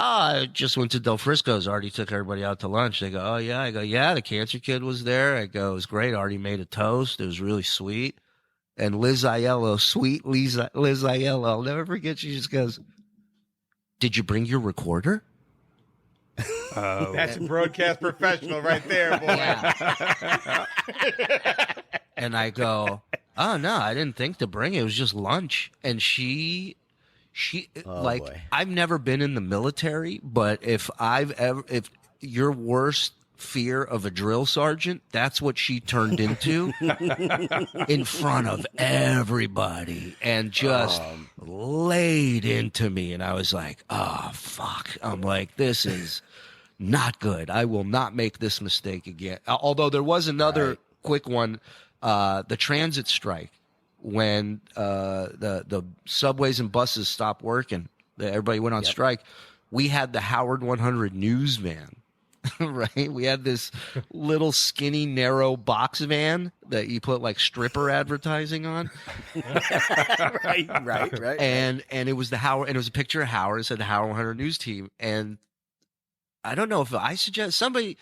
I just went to Del Frisco's. Already took everybody out to lunch. They go, oh, yeah. I go, yeah, the cancer kid was there. I go, it was great. Already made a toast. It was really sweet. And Liz Aiello, sweet Liz Aiello, I'll never forget. She just goes, did you bring your recorder? Oh. That's a broadcast professional right there, boy. Yeah. And I go, oh, no, I didn't think to bring it. It was just lunch. And she like, boy. I've never been in the military, but if your worst fear of a drill sergeant, that's what she turned into in front of everybody and just laid into me. And I was like, oh, fuck. I'm like, this is not good. I will not make this mistake again. Although there was another quick one, the transit strike, when the subways and buses stopped working, everybody went on strike. We had the Howard 100 news van. Right, we had this little skinny narrow box van that you put like stripper advertising on. right. And it was the Howard, and it was a picture of Howard. It said the Howard 100 News Team. And I don't know if I suggest somebody.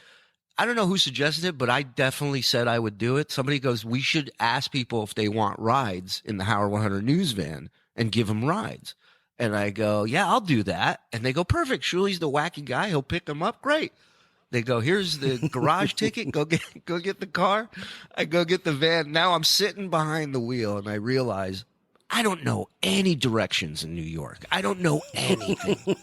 I don't know who suggested it, but I definitely said I would do it. Somebody goes, we should ask people if they want rides in the Howard 100 News van and give them rides. And I go, yeah, I'll do that. And they go, perfect. Shuli's the wacky guy. He'll pick them up. Great. They go, here's the garage ticket. Go get the car. I go get the van. Now I'm sitting behind the wheel, and I realize I don't know any directions in New York. I don't know anything.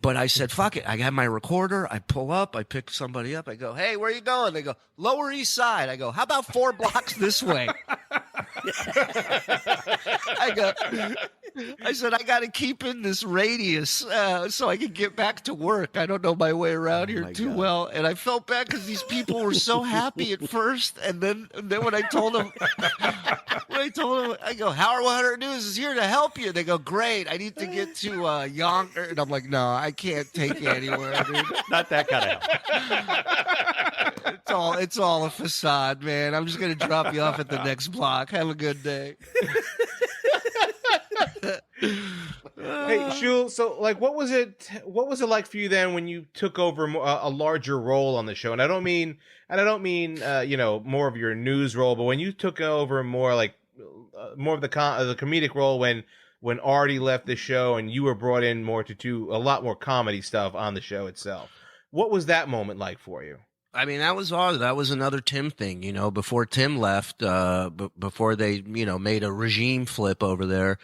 But I said, fuck it. I got my recorder. I pull up. I pick somebody up. I go, hey, where you going? They go, Lower East Side. I go, how about 4 blocks this way? I said, I got to keep in this radius so I can get back to work. I don't know my way around here too well. And I felt bad because these people were so happy at first. And then when I told them, I go, Howard 100 News is here to help you. They go, great. I need to get to Yonker. And I'm like, no, I can't take you anywhere, dude. Not that kind of help. It's all a facade, man. I'm just going to drop you off at the next block. Have a good day. Hey, Shul, so like, what was it like for you then when you took over a larger role on the show? And I don't mean more of your news role, but when you took over more like more of the comedic role when Artie left the show and you were brought in more to do a lot more comedy stuff on the show itself. What was that moment like for you? I mean, that was another Tim thing, before Tim left, before they, made a regime flip over there.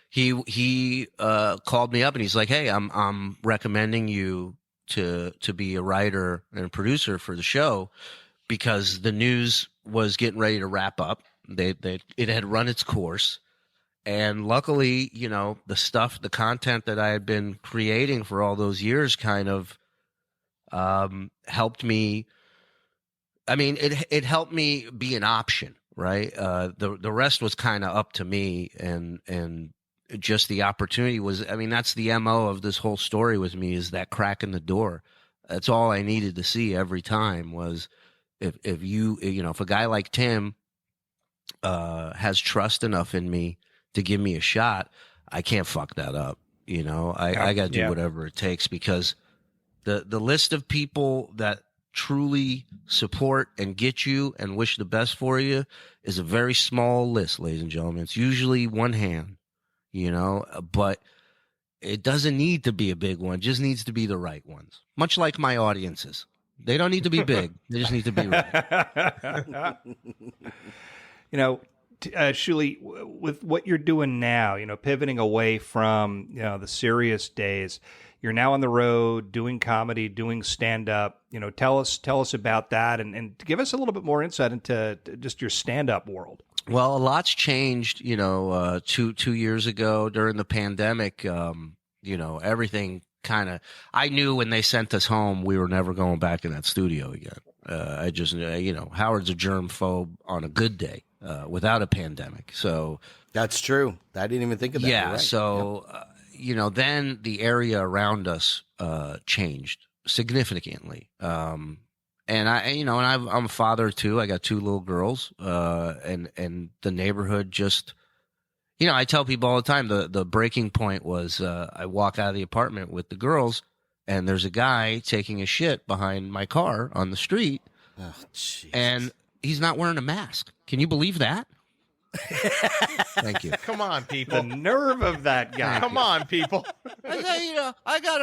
He called me up and he's like, hey, I'm recommending you to be a writer and a producer for the show because the news was getting ready to wrap up. It had run its course. And luckily, the content that I had been creating for all those years kind of helped me. I mean, it helped me be an option, right? The rest was kind of up to me, and just the opportunity was. I mean, that's the MO of this whole story with me, is that crack in the door. That's all I needed to see every time was if a guy like Tim has trust enough in me to give me a shot, I can't fuck that up. I got to do whatever it takes because the list of people that truly support and get you and wish the best for you is a very small list, ladies and gentlemen. It's usually one hand, but it doesn't need to be a big one. It just needs to be the right ones. Much like my audiences. They don't need to be big. They just need to be right. Shuli, with what you're doing now, pivoting away from, the serious days, you're now on the road doing comedy, doing stand-up. Tell us about that and give us a little bit more insight into just your stand-up world. Well, a lot's changed, 2 years ago during the pandemic. Everything kind of, I knew when they sent us home, we were never going back in that studio again. I just, Howard's a germ phobe on a good day. Without a pandemic. So that's true. I didn't even think of that. Yeah. Right. So, then the area around us changed significantly. And I'm a father too. I got 2 little girls, and the neighborhood just, You know, I tell people all the time the breaking point was I walk out of the apartment with the girls, and there's a guy taking a shit behind my car on the street, Oh, Jesus. and he's not wearing a mask. Can you believe that? Thank you. Come on, The people. nerve of that guy. Come on, people. I say, you know, I got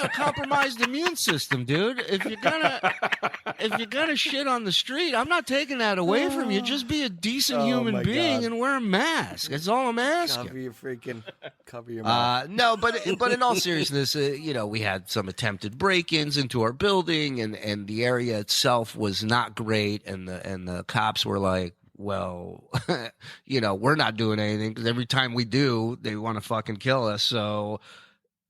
a compromised immune system, dude. If you're gonna shit on the street, I'm not taking that away from you. Just be a decent Oh, human my being God. and wear a mask. That's all I'm asking. Cover your mouth. No, but in all seriousness, you know, we had some attempted break-ins into our building, and the area itself was not great, and the cops were like, well, you know, we're not doing anything because every time we do, they want to fucking kill us. So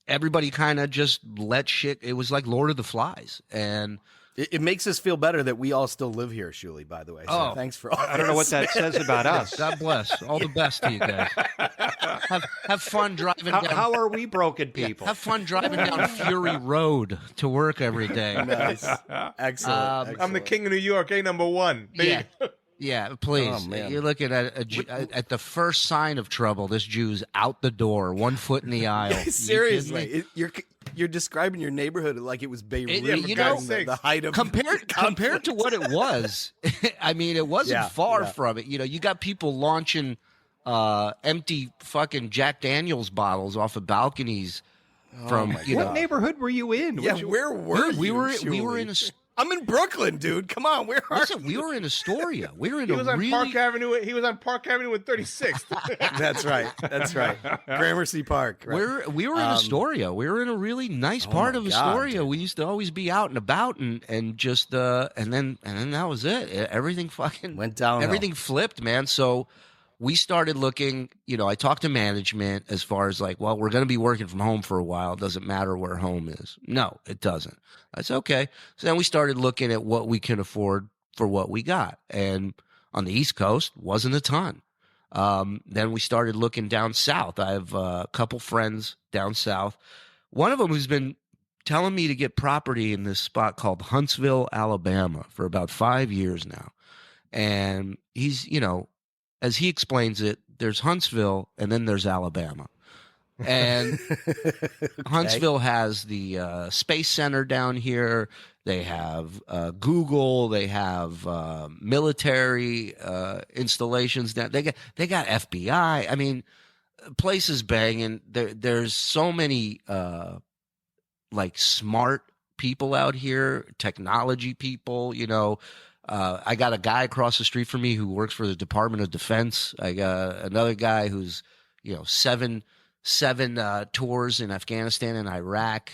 everybody kind of just let shit. It was like Lord of the Flies, and It makes us feel better that we all still live here, Shuli, by the way. So Oh. thanks for all I don't know what that says about us. God bless. All the best to you guys. Have fun driving down. How are we broken people? Have fun driving down Fury Road to work every day. Nice. Excellent. I'm the king of New York, #1. Yeah. Yeah, please. Oh, man. You're looking at at the first sign of trouble. This Jew's out the door, 1 foot in the aisle. You kidding me? Seriously, you're describing your neighborhood like it was Beirut. Yeah, for you God's know, sakes. the height of compared to what it was. I mean, it wasn't Yeah, far yeah. from it. You know, you got people launching empty fucking Jack Daniels bottles off of balconies from my you What know. neighborhood were you in? Yeah, Which- where were you? We were Shuli? in a I'm in Brooklyn, dude. Come on, where are listen. We were in Astoria. We were in He a was on really Park Avenue. He was on Park Avenue with 36th. That's right. That's right. Gramercy Park. Right. We were in Astoria. We were in a really nice part my of God, Astoria. dude. We used to always be out and about and just and then that was it. Everything fucking Went downhill. Everything flipped, man. So we started looking, you know, I talked to management as far as like, well, we're going to be working from home for a while. It doesn't matter where home is. No, it doesn't. That's okay. So then we started looking at what we can afford for what we got. And on the East Coast, wasn't a ton. Then we started looking down south. I have a couple friends down south. One of them who's been telling me to get property in this spot called Huntsville, Alabama for about 5 years now. And he's, you know, as he explains it, there's Huntsville and then there's Alabama. And Huntsville has the Space Center down here. They have Google. They have military installations down. They got FBI. I mean, places banging. There's so many like smart people out here, technology people. You know, I got a guy across the street from me who works for the Department of Defense. I got another guy who's, you know, seven tours in Afghanistan and Iraq,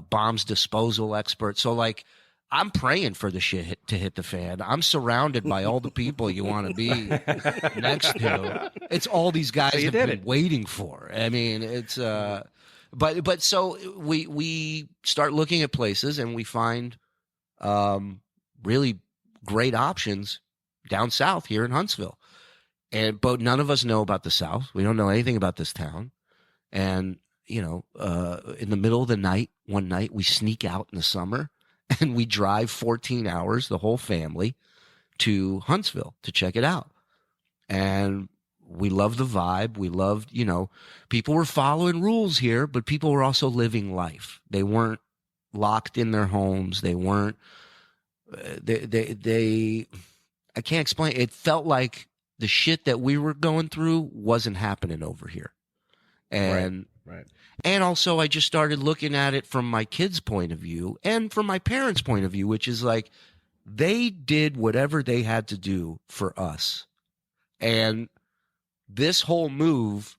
bombs disposal expert. So like, I'm praying for the shit to hit the fan. I'm surrounded by all the people you want to be next to. It's all these guys So you have did been it. waiting for. I mean, it's but so we start looking at places and we find really great options down south here in Huntsville. But none of us know about the South. We don't know anything about this town. And, you know, in the middle of the night, one night, we sneak out in the summer and we drive 14 hours, the whole family, to Huntsville to check it out. And we loved the vibe. We loved, you know, people were following rules here, but people were also living life. They weren't locked in their homes. They weren't, they I can't explain. It felt like the shit that we were going through wasn't happening over here. And Right. and also I just started looking at it from my kids' point of view and from my parents' point of view, which is like they did whatever they had to do for us. And this whole move,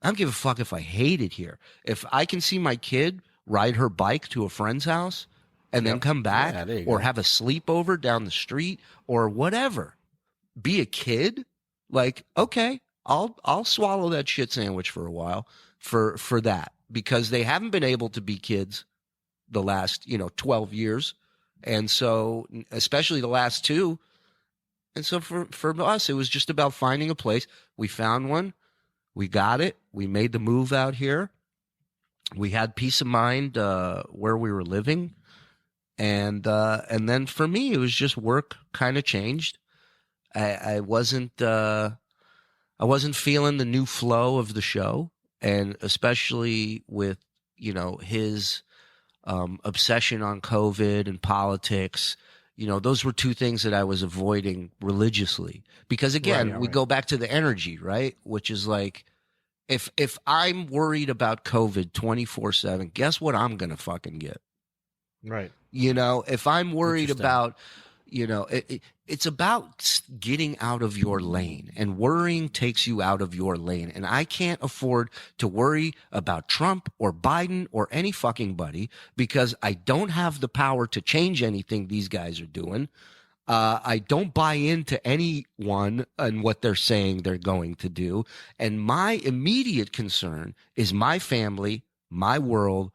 I don't give a fuck if I hate it here. If I can see my kid ride her bike to a friend's house and then come back Yeah, there you or go. have a sleepover down the street or whatever, be a kid, like, okay, I'll swallow that shit sandwich for a while for that, because they haven't been able to be kids the last, 12 years. And so, especially the last two. And so for us, it was just about finding a place. We found one. We got it. We made the move out here. We had peace of mind where we were living. And then for me, it was just work kind of changed. I wasn't I wasn't feeling the new flow of the show, and especially with, his obsession on COVID and politics. Those were two things that I was avoiding religiously. Because again, we go back to the energy, right? Which is like, if I'm worried about COVID 24/7, guess what I'm gonna fucking get? Right. If I'm worried about, it's about getting out of your lane, and worrying takes you out of your lane. And I can't afford to worry about Trump or Biden or any fucking buddy, because I don't have the power to change anything these guys are doing. I don't buy into anyone and what they're saying they're going to do. And my immediate concern is my family, my world,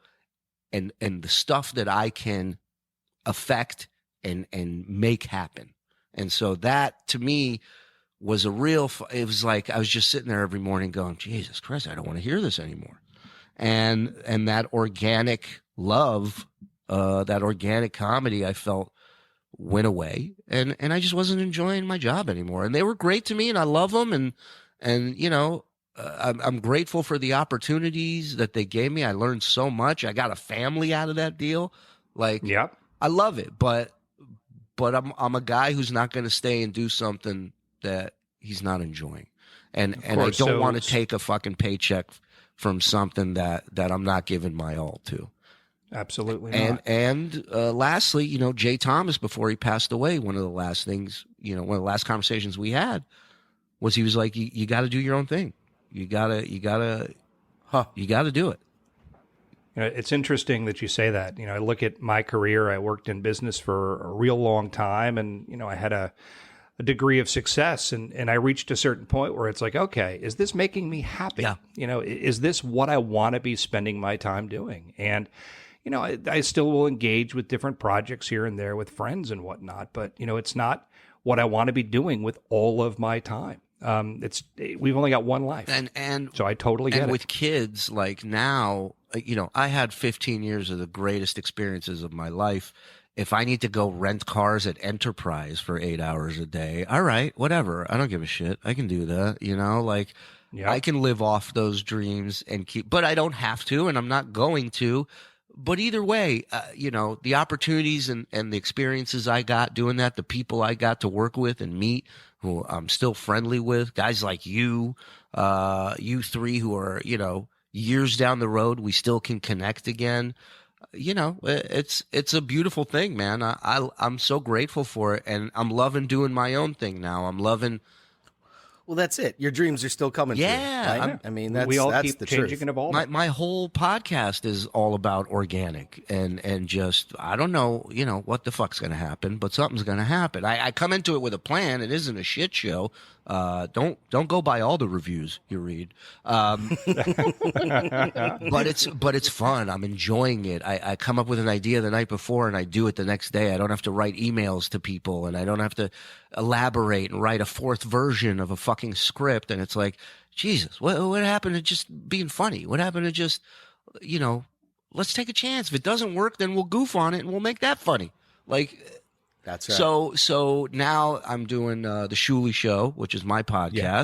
and the stuff that I can affect and make happen. And so that, to me, was it was like I was just sitting there every morning going, Jesus Christ, I don't want to hear this anymore. And that organic love, that organic comedy I felt went away, and I just wasn't enjoying my job anymore. And they were great to me, and I love them, and I'm grateful for the opportunities that they gave me. I learned so much. I got a family out of that deal. Like, Yep. I love it, but I'm a guy who's not going to stay and do something that he's not enjoying, and I don't want to take a fucking paycheck from something that I'm not giving my all to. Absolutely not. And lastly, Jay Thomas, before he passed away, one of the last things, one of the last conversations we had was he was like, you got to do your own thing. You gotta do it. It's interesting that you say that. I look at my career. I worked in business for a real long time, and I had a degree of success, and I reached a certain point where it's like, okay, is this making me happy? Yeah. Is this what I want to be spending my time doing? And I still will engage with different projects here and there with friends and whatnot, but it's not what I want to be doing with all of my time. We've only got one life, and so I totally get it. And with kids, like now, I had 15 years of the greatest experiences of my life. If I need to go rent cars at Enterprise for 8 hours a day, all right, whatever. I don't give a shit. I can do that. Yep. I can live off those dreams but I don't have to, and I'm not going to. But either way, the opportunities and the experiences I got doing that, the people I got to work with and meet, who I'm still friendly with, guys like you three who are, years down the road, we still can connect again. It's a beautiful thing, man. I'm so grateful for it, and I'm loving doing my own thing now. I'm loving. Well, that's it. Your dreams are still coming. Yeah, true, right? I mean, that's we all that's keep the changing truth. and evolving. My whole podcast is all about organic and just, I don't know, what the fuck's going to happen, but something's going to happen. I come into it with a plan. It isn't a shit show. Don't go by all the reviews you read. But it's fun. I'm enjoying it. I come up with an idea the night before and I do it the next day. I don't have to write emails to people, and I don't have to elaborate and write a fourth version of a fucking script. And it's like, Jesus, what happened to just being funny? What happened to just, let's take a chance. If it doesn't work, then we'll goof on it and we'll make that funny. Like, That's right. So now I'm doing the Shuli Show, which is my podcast. Yeah.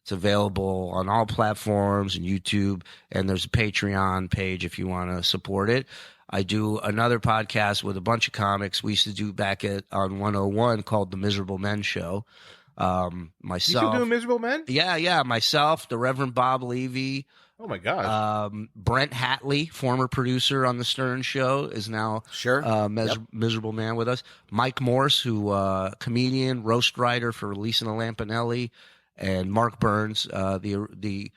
It's available on all platforms and YouTube, and there's a Patreon page if you want to support it. I do another podcast with a bunch of comics we used to do back on 101 called The Miserable Men Show. You Myself. still doing Miserable Men? Yeah. Myself, the Reverend Bob Levy, Oh my gosh. Brent Hatley, former producer on the Stern Show, is now Sure. Yep. Miserable Man with us. Mike Morse, who comedian, roast writer for Lisa Lampanelli, and Mark Burns, the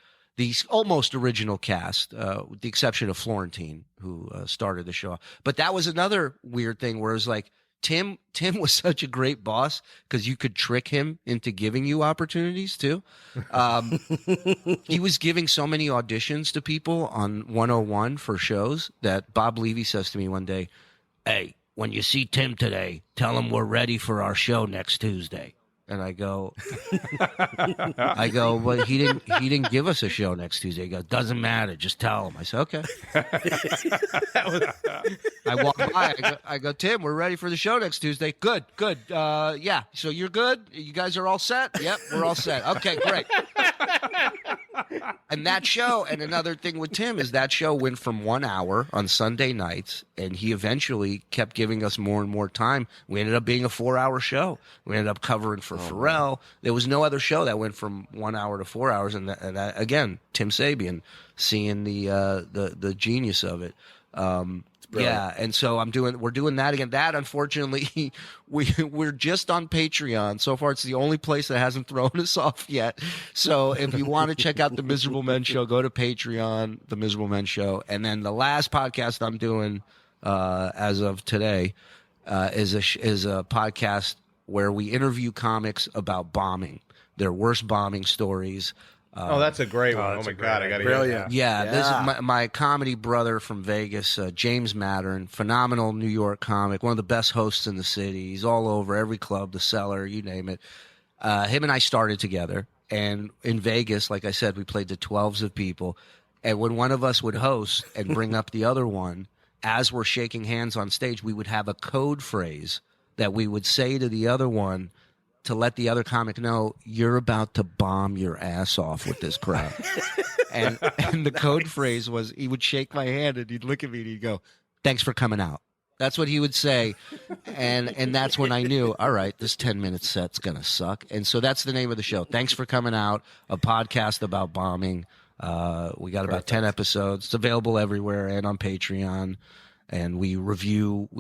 almost original cast, with the exception of Florentine, who started the show. But that was another weird thing where it was like, Tim was such a great boss because you could trick him into giving you opportunities too. He was giving so many auditions to people on 101 for shows that Bob Levy says to me one day, "Hey, when you see Tim today, tell him we're ready for our show next Tuesday." And I go, well, he didn't give us a show next Tuesday. He goes, doesn't matter, just tell him. I said, okay. I walk by. I go, Tim, we're ready for the show next Tuesday. Good. Yeah. So you're good. You guys are all set. Yep, we're all set. Okay, great. And that show, and another thing with Tim is that show went from 1 hour on Sunday nights, and he eventually kept giving us more and more time. We ended up being a 4-hour show. We ended up covering for Pharrell. There was no other show that went from 1 hour to 4 hours, and that again, Tim Sabian, seeing the genius of it. Yeah, and so we're doing that again. That, unfortunately, we're just on Patreon. So far, it's the only place that hasn't thrown us off yet. So if you want to check out the Miserable Men Show, go to Patreon, the Miserable Men Show. And then the last podcast I'm doing as of today is a podcast where we interview comics about bombing, their worst bombing stories. That's a great one. Oh my God, I got to hear that. Yeah, this is my comedy brother from Vegas, James Mattern, phenomenal New York comic, one of the best hosts in the city. He's all over every club, the Cellar, you name it. Him and I started together, and in Vegas, like I said, we played to 12s of people. And when one of us would host and bring up the other one, as we're shaking hands on stage, we would have a code phrase that we would say to the other one to let the other comic know you're about to bomb your ass off with this crowd. and the code phrase was, he would shake my hand and he'd look at me and he'd go, thanks for coming out. That's what he would say. And that's when I knew, all right, this 10-minute set's going to suck. And so that's the name of the show. Thanks for coming out, a podcast about bombing. We got about 10 episodes. It's available everywhere and on Patreon. And we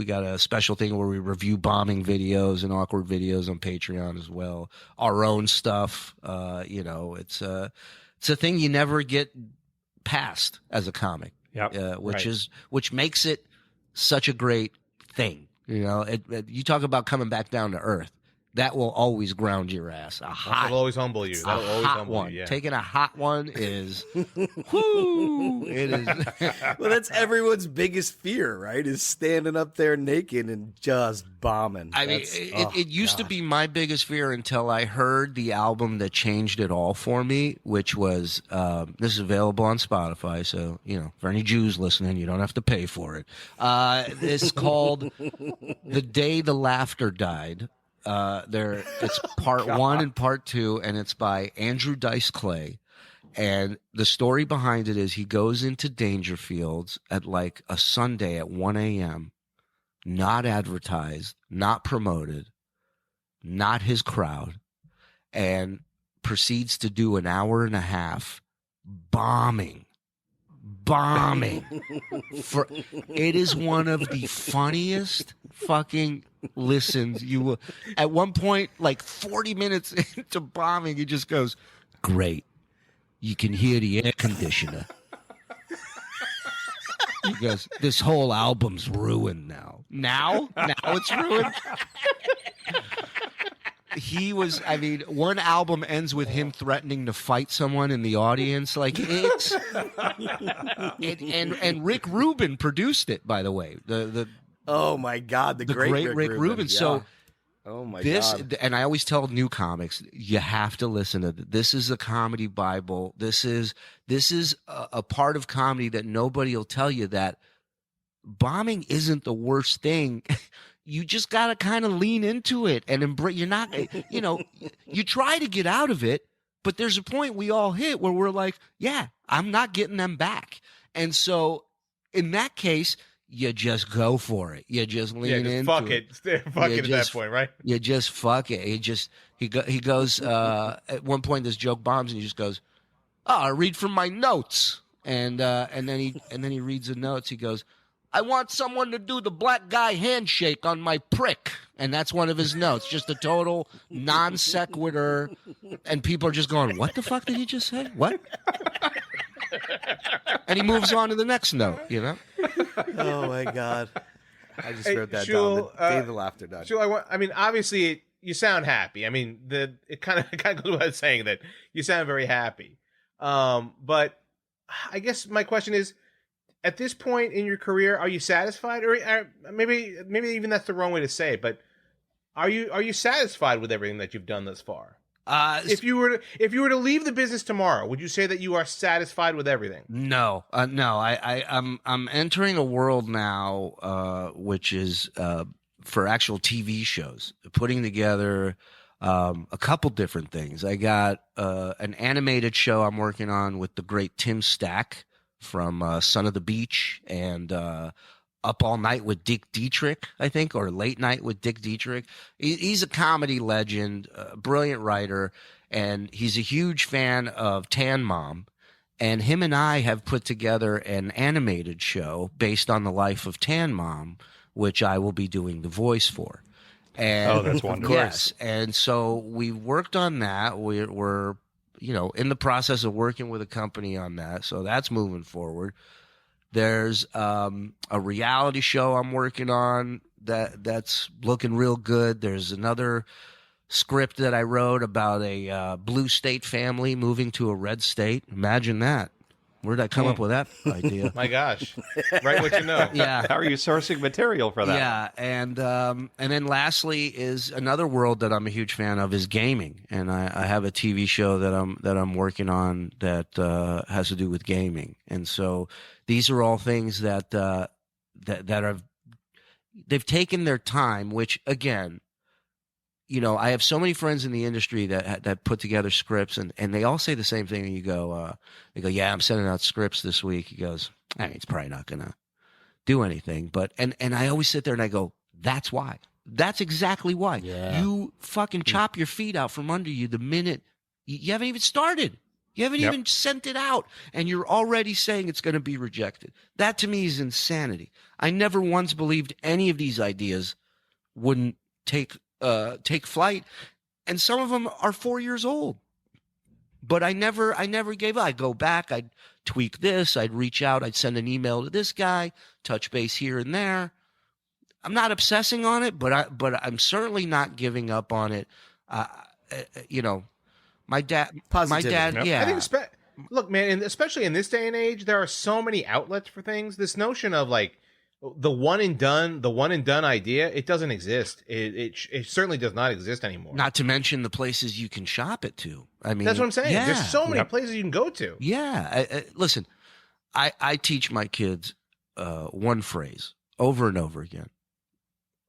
got a special thing where we review bombing videos and awkward videos on Patreon as well. Our own stuff. It's a thing you never get past as a comic. Yep. Which makes it such a great thing. You talk about coming back down to earth. That will always ground your ass. That'll always humble you. That'll always humble one. you. Yeah. Taking a hot one is, whoo! It is. Well, that's everyone's biggest fear, right? Is standing up there naked and just bombing. I mean, it used to be my biggest fear until I heard the album that changed it all for me, which was this is available on Spotify. So for any Jews listening, you don't have to pay for it. It's called "The Day the Laughter Died." It's part 1 and part 2, and it's by Andrew Dice Clay. And the story behind it is he goes into Dangerfields at like a Sunday at 1 a.m., not advertised, not promoted, not his crowd, and proceeds to do an hour and a half bombing. It is one of the funniest fucking listens you will. At one point, like 40 minutes into bombing, he just goes, great, you can hear the air conditioner. He goes, this whole album's ruined now it's ruined. One album ends with him threatening to fight someone in the audience. Like it's, and Rick Rubin produced it, by the way. Oh my God, the great Rick Rubin. Yeah. So, oh my God. And I always tell new comics, you have to listen to this. This is a comedy Bible. This is a part of comedy that nobody will tell you, that bombing isn't the worst thing. You just got to kind of lean into it and embrace. You're not, you try to get out of it, but there's a point we all hit where we're like, yeah, I'm not getting them back. And so in that case, you just go for it. You just lean into it. Fuck it at that point, right? You just fuck it. He goes, at one point this joke bombs and he just goes, I read from my notes. And then he reads the notes. He goes, I want someone to do the black guy handshake on my prick. And that's one of his notes. Just a total non sequitur. And people are just going, what the fuck did he just say? What? And he moves on to the next note, Oh my God. I just wrote that Shul, down. The day the laughter died. Shul, obviously you sound happy. I mean, it kind of goes without saying that you sound very happy. But I guess my question is, at this point in your career, are you satisfied, or maybe even that's the wrong way to say it, but Are you satisfied with everything that you've done thus far? Uh, If you were to leave the business tomorrow, would you say that you are satisfied with everything? No, no. I'm entering a world now, which is for actual TV shows, putting together a couple different things. I got an animated show I'm working on with the great Tim Stack from Son of the Beach and Up All Night with Dick Dietrich, I think, or Late Night with Dick Dietrich. He's a comedy legend, a brilliant writer, and he's a huge fan of Tan Mom. And him and I have put together an animated show based on the life of Tan Mom, which I will be doing the voice for. And, that's wonderful. Yes, and so we worked on that. We're in the process of working with a company on that, so that's moving forward. There's a reality show I'm working on that's looking real good. There's another script that I wrote about a blue state family moving to a red state. Imagine that. Where did I come up with that idea? My gosh, right? What you know? Yeah. How are you sourcing material for that? Yeah, and then lastly is another world that I'm a huge fan of is gaming, and I have a TV show that I'm working on that has to do with gaming, and so these are all things that have they've taken their time, which again, I have so many friends in the industry that put together scripts, and they all say the same thing. And they go, yeah, I'm sending out scripts this week. He goes, I mean, it's probably not gonna do anything, but and I always sit there and I go, that's why. That's exactly why. Yeah. You fucking chop your feet out from under you the minute you haven't even started. You haven't even sent it out, and you're already saying it's going to be rejected. That to me is insanity. I never once believed any of these ideas wouldn't take flight, and some of them are 4 years old. But I never gave up. I'd go back, I'd tweak this, I'd reach out, I'd send an email to this guy, touch base here and there. I'm not obsessing on it, but I'm certainly not giving up on it. My dad, Positivity. yeah. I think, look, man, and especially in this day and age, there are so many outlets for things. This notion of like the one and done idea, it doesn't exist. It certainly does not exist anymore. Not to mention the places you can shop it to. I mean, That's what I'm saying. Yeah. There's so many places you can go to. Yeah. Listen, I teach my kids one phrase over and over again.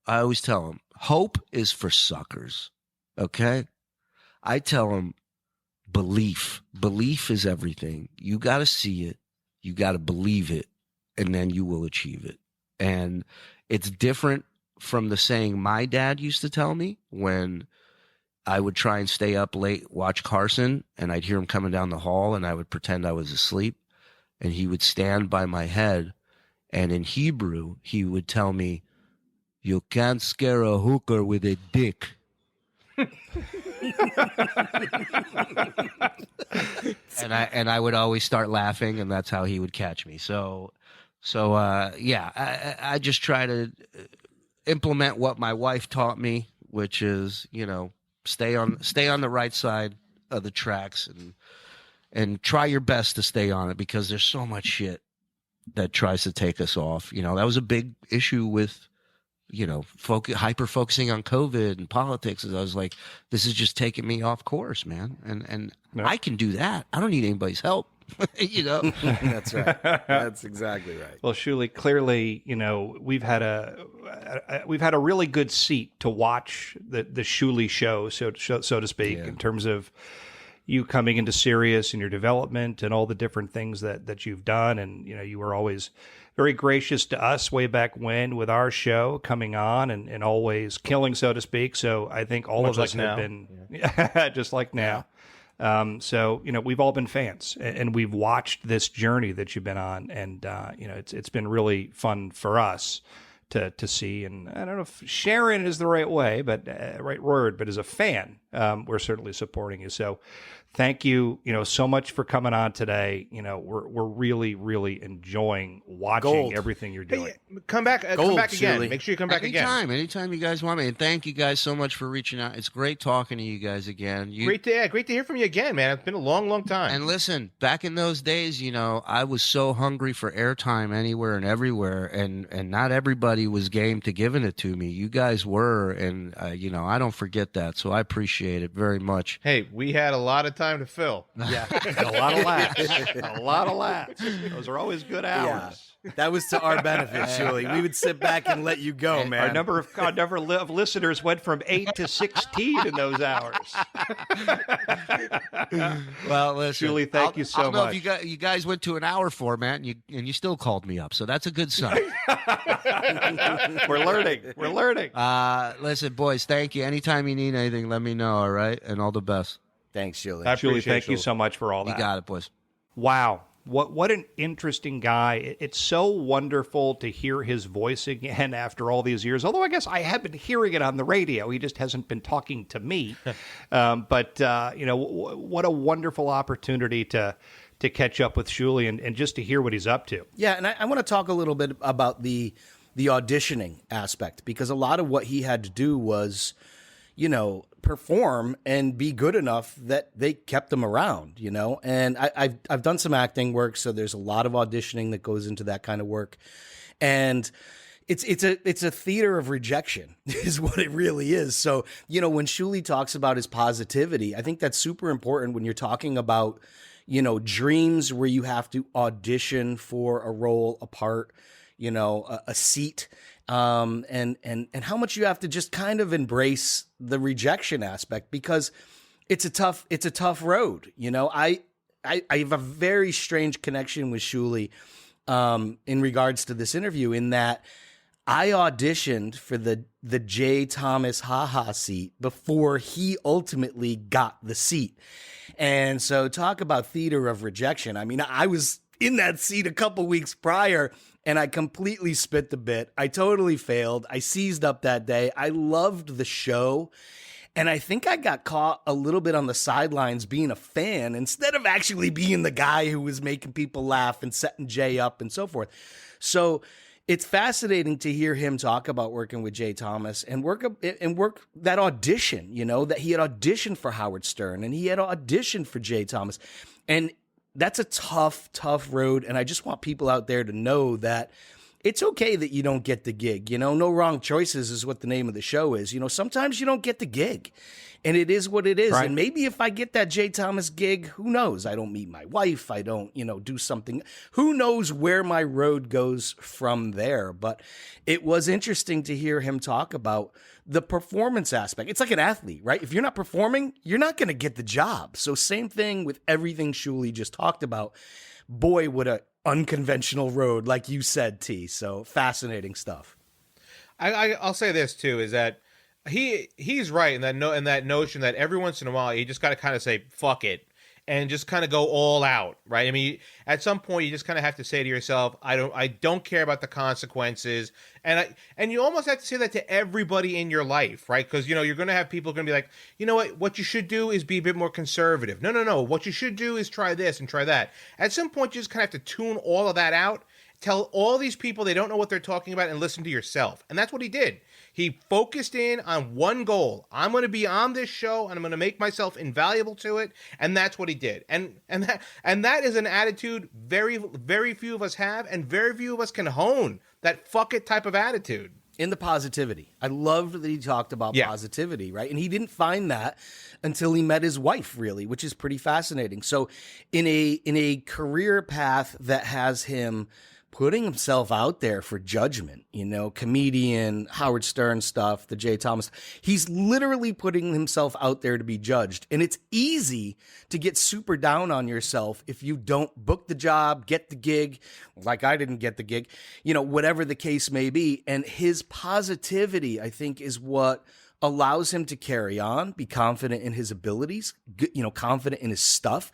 I always tell them, hope is for suckers. Okay? I tell them, belief is everything. You got to see it. You got to believe it, and then you will achieve it. And it's different from the saying my dad used to tell me when I would try and stay up late, watch Carson, and I'd hear him coming down the hall, and I would pretend I was asleep, and he would stand by my head, and in Hebrew, he would tell me, you can't scare a hooker with a dick. and I would always start laughing, and that's how he would catch me. So yeah, I just try to implement what my wife taught me, which is, stay on the right side of the tracks and try your best to stay on it, because there's so much shit that tries to take us off. That was a big issue with hyper focusing on COVID and politics. As I was like, this is just taking me off course, man. And I can do that. I don't need anybody's help. That's right. That's exactly right. Well, Shuli, clearly, we've had a really good seat to watch the Shuli show, so to speak, in terms of you coming into Sirius and your development and all the different things that you've done. And, you were always very gracious to us way back when with our show coming on and always killing, so to speak. So I think all Much of us like have now. been just like now. So, we've all been fans and we've watched this journey that you've been on. And, it's been really fun for us to see. And I don't know if sharing is the right way, but right word, but as a fan, we're certainly supporting you. So thank you, so much for coming on today. We're really, really enjoying watching Gold. everything you're doing. Hey, come back again. Shuli. Make sure you come back again. Anytime you guys want me. And thank you guys so much for reaching out. It's great talking to you guys again. Great to hear from you again, man. It's been a long, long time. And listen, back in those days, I was so hungry for airtime anywhere and everywhere, and not everybody everybody was game to giving it to me. You guys were, and I don't forget that. So I appreciate it very much. Hey, we had a lot of time to fill. Yeah, a lot of laughs. A lot of laughs. Those are always good hours. That was to our benefit, Shuli. We would sit back and let you go, man. Our number of listeners went from 8 to 16 in those hours. Well, listen, Julie, thank you so I don't know much. if you guys went to an hour format and you still called me up, so that's a good sign. We're learning. We're learning. Listen, boys, thank you. Anytime you need anything, let me know. All right, and all the best. Thanks, Shuli. Julie, thank you so much for all that. You got it, boys. Wow. What an interesting guy. It's so wonderful to hear his voice again after all these years. Although I guess I have been hearing it on the radio. He just hasn't been talking to me. But what a wonderful opportunity to catch up with Shuli and just to hear what he's up to. Yeah, and I want to talk a little bit about the auditioning aspect, because a lot of what he had to do was, perform and be good enough that they kept him around, And I've done some acting work, so there's a lot of auditioning that goes into that kind of work, and it's a theater of rejection is what it really is. So when Shuli talks about his positivity, I think that's super important when you're talking about dreams where you have to audition for a role, a part, a seat. And how much you have to just kind of embrace the rejection aspect, because it's a tough road. I have a very strange connection with Shuli, in regards to this interview, in that I auditioned for the J. Thomas haha seat before he ultimately got the seat. And so talk about theater of rejection. I mean, I was in that seat a couple weeks prior, and I completely spit the bit. I totally failed. I seized up that day. I loved the show. And I think I got caught a little bit on the sidelines being a fan instead of actually being the guy who was making people laugh and setting Jay up and so forth. So it's fascinating to hear him talk about working with Jay Thomas and work that audition, that he had auditioned for Howard Stern and he had auditioned for Jay Thomas. And that's a tough road. And I just want people out there to know that it's okay that you don't get the gig. No wrong choices is what the name of the show is. Sometimes you don't get the gig, and it is what it is. Right. And maybe if I get that Jay Thomas gig, who knows? I don't meet my wife. I don't, do something. Who knows where my road goes from there? But it was interesting to hear him talk about the performance aspect. It's like an athlete, right? If you're not performing, you're not going to get the job. So same thing with everything Shuli just talked about. Boy, what a unconventional road, like you said, T. So fascinating stuff. I'll say this too, is that he's right in that notion that every once in a while you just got to kind of say fuck it and just kind of go all out, right? I mean, at some point you just kind of have to say to yourself, I don't care about the consequences, and you almost have to say that to everybody in your life, right? Because you're going to have people going to be like, what you should do is be a bit more conservative. No, what you should do is try this and try that. At some point, you just kind of have to tune all of that out. Tell all these people they don't know what they're talking about and listen to yourself. And that's what he did. He focused in on one goal. I'm going to be on this show and I'm going to make myself invaluable to it. And that's what he did. And that is an attitude very, very few of us have, and very few of us can hone that fuck it type of attitude. In the positivity. I loved that he talked about positivity, right? And he didn't find that until he met his wife, really, which is pretty fascinating. So in a career path that has him putting himself out there for judgment, comedian, Howard Stern stuff, the Jay Thomas, he's literally putting himself out there to be judged. And it's easy to get super down on yourself if you don't book the job, get the gig, like I didn't get the gig, whatever the case may be. And his positivity, I think, is what allows him to carry on, be confident in his abilities, confident in his stuff.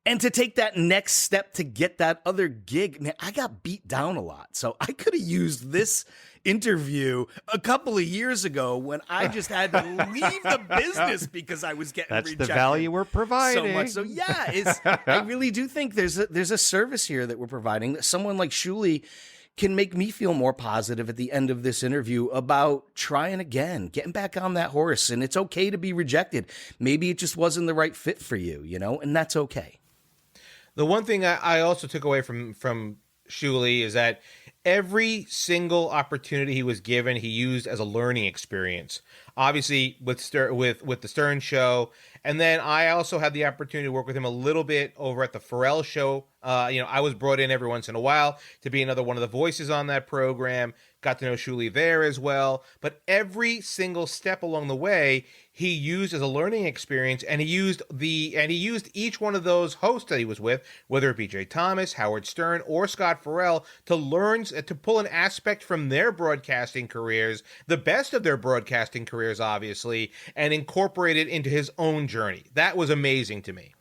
And to take that next step to get that other gig, man, I got beat down a lot. So I could have used this interview a couple of years ago when I just had to leave the business because I was getting rejected. That's the value we're providing. So much. So yeah, I really do think there's a service here that we're providing, that someone like Shuli can make me feel more positive at the end of this interview about trying again, getting back on that horse. And it's okay to be rejected. Maybe it just wasn't the right fit for you, and that's okay. The one thing I also took away from Shuli is that every single opportunity he was given, he used as a learning experience. Obviously, with the Stern Show, and then I also had the opportunity to work with him a little bit over at the Pharrell Show. I was brought in every once in a while to be another one of the voices on that program. Got to know Shuli there as well. But every single step along the way, he used as a learning experience, and he used each one of those hosts that he was with, whether it be Jay Thomas, Howard Stern, or Scott Farrell, to pull an aspect from their broadcasting careers, the best of their broadcasting careers, obviously, and incorporate it into his own journey. That was amazing to me.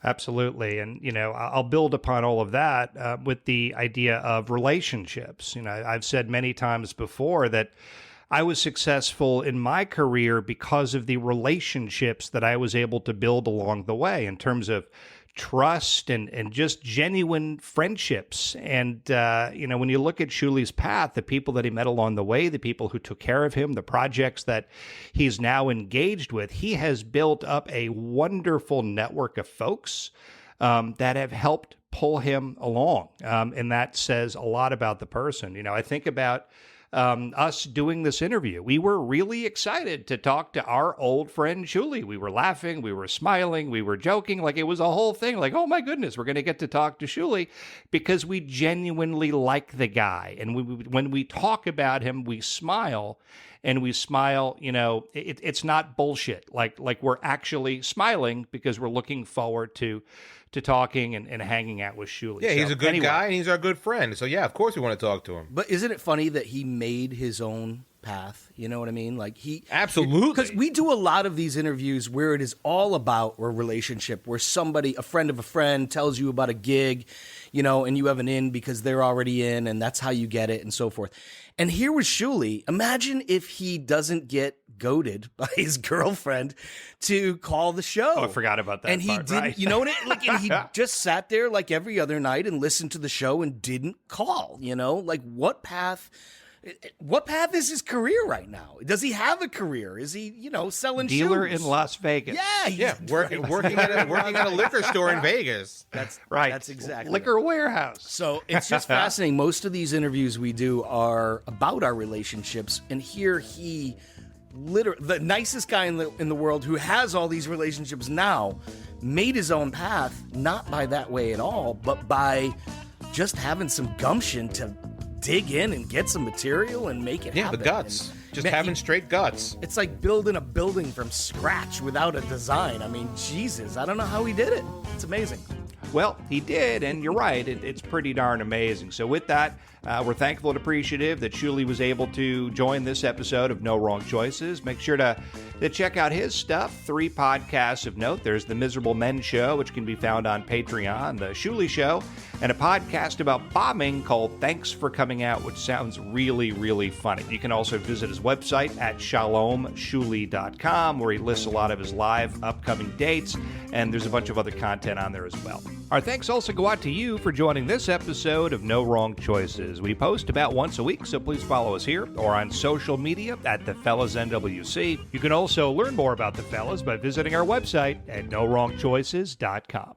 Absolutely. And, I'll build upon all of that with the idea of relationships. I've said many times before that I was successful in my career because of the relationships that I was able to build along the way in terms of trust and just genuine friendships. And, when you look at Shuli's path, the people that he met along the way, the people who took care of him, the projects that he's now engaged with, he has built up a wonderful network of folks that have helped pull him along. And that says a lot about the person. I think about us doing this interview. We were really excited to talk to our old friend Shuli. We were laughing, we were smiling, we were joking. Like, it was a whole thing. Like, oh my goodness, we're going to get to talk to Shuli, because we genuinely like the guy. And when we talk about him, we smile. And we smile, it's not bullshit. Like we're actually smiling because we're looking forward to talking and hanging out with Shuli. Yeah, he's a good guy, and he's our good friend. So, yeah, of course we want to talk to him. But isn't it funny that he made his own path? You know what I mean? Like, Absolutely. Because we do a lot of these interviews where it is all about a relationship, where somebody, a friend of a friend, tells you about a gig, and you have an in because they're already in, and that's how you get it, and so forth. And here was Shuli. Imagine if he doesn't get goaded by his girlfriend to call the show. Oh, I forgot about that. And he didn't, right? You know what? And he just sat there like every other night and listened to the show and didn't call. Like, what path is his career right now? Does he have a career? Is he, selling dealer shoes? in Las Vegas? Yeah, working at a liquor store in Vegas. That's right. That's exactly liquor warehouse. So it's just fascinating. Most of these interviews we do are about our relationships, and here he, literally the nicest guy in the world, who has all these relationships now, made his own path, not by that way at all, but by just having some gumption to dig in and get some material and make it happen. Yeah, the guts. Having straight guts. It's like building a building from scratch without a design. I mean, Jesus, I don't know how he did it. It's amazing. Well, he did, and you're right. It's pretty darn amazing. So with that, we're thankful and appreciative that Shuli was able to join this episode of No Wrong Choices. Make sure to check out his stuff. 3 podcasts of note. There's The Miserable Men Show, which can be found on Patreon, The Shuli Show, and a podcast about bombing called Thanks for Coming Out, which sounds really, really funny. You can also visit his website at shalomshuli.com, where he lists a lot of his live upcoming dates, and there's a bunch of other content on there as well. Our thanks also go out to you for joining this episode of No Wrong Choices. We post about once a week, so please follow us here or on social media at The Fellas NWC. You can also learn more about The Fellas by visiting our website at NoWrongChoices.com.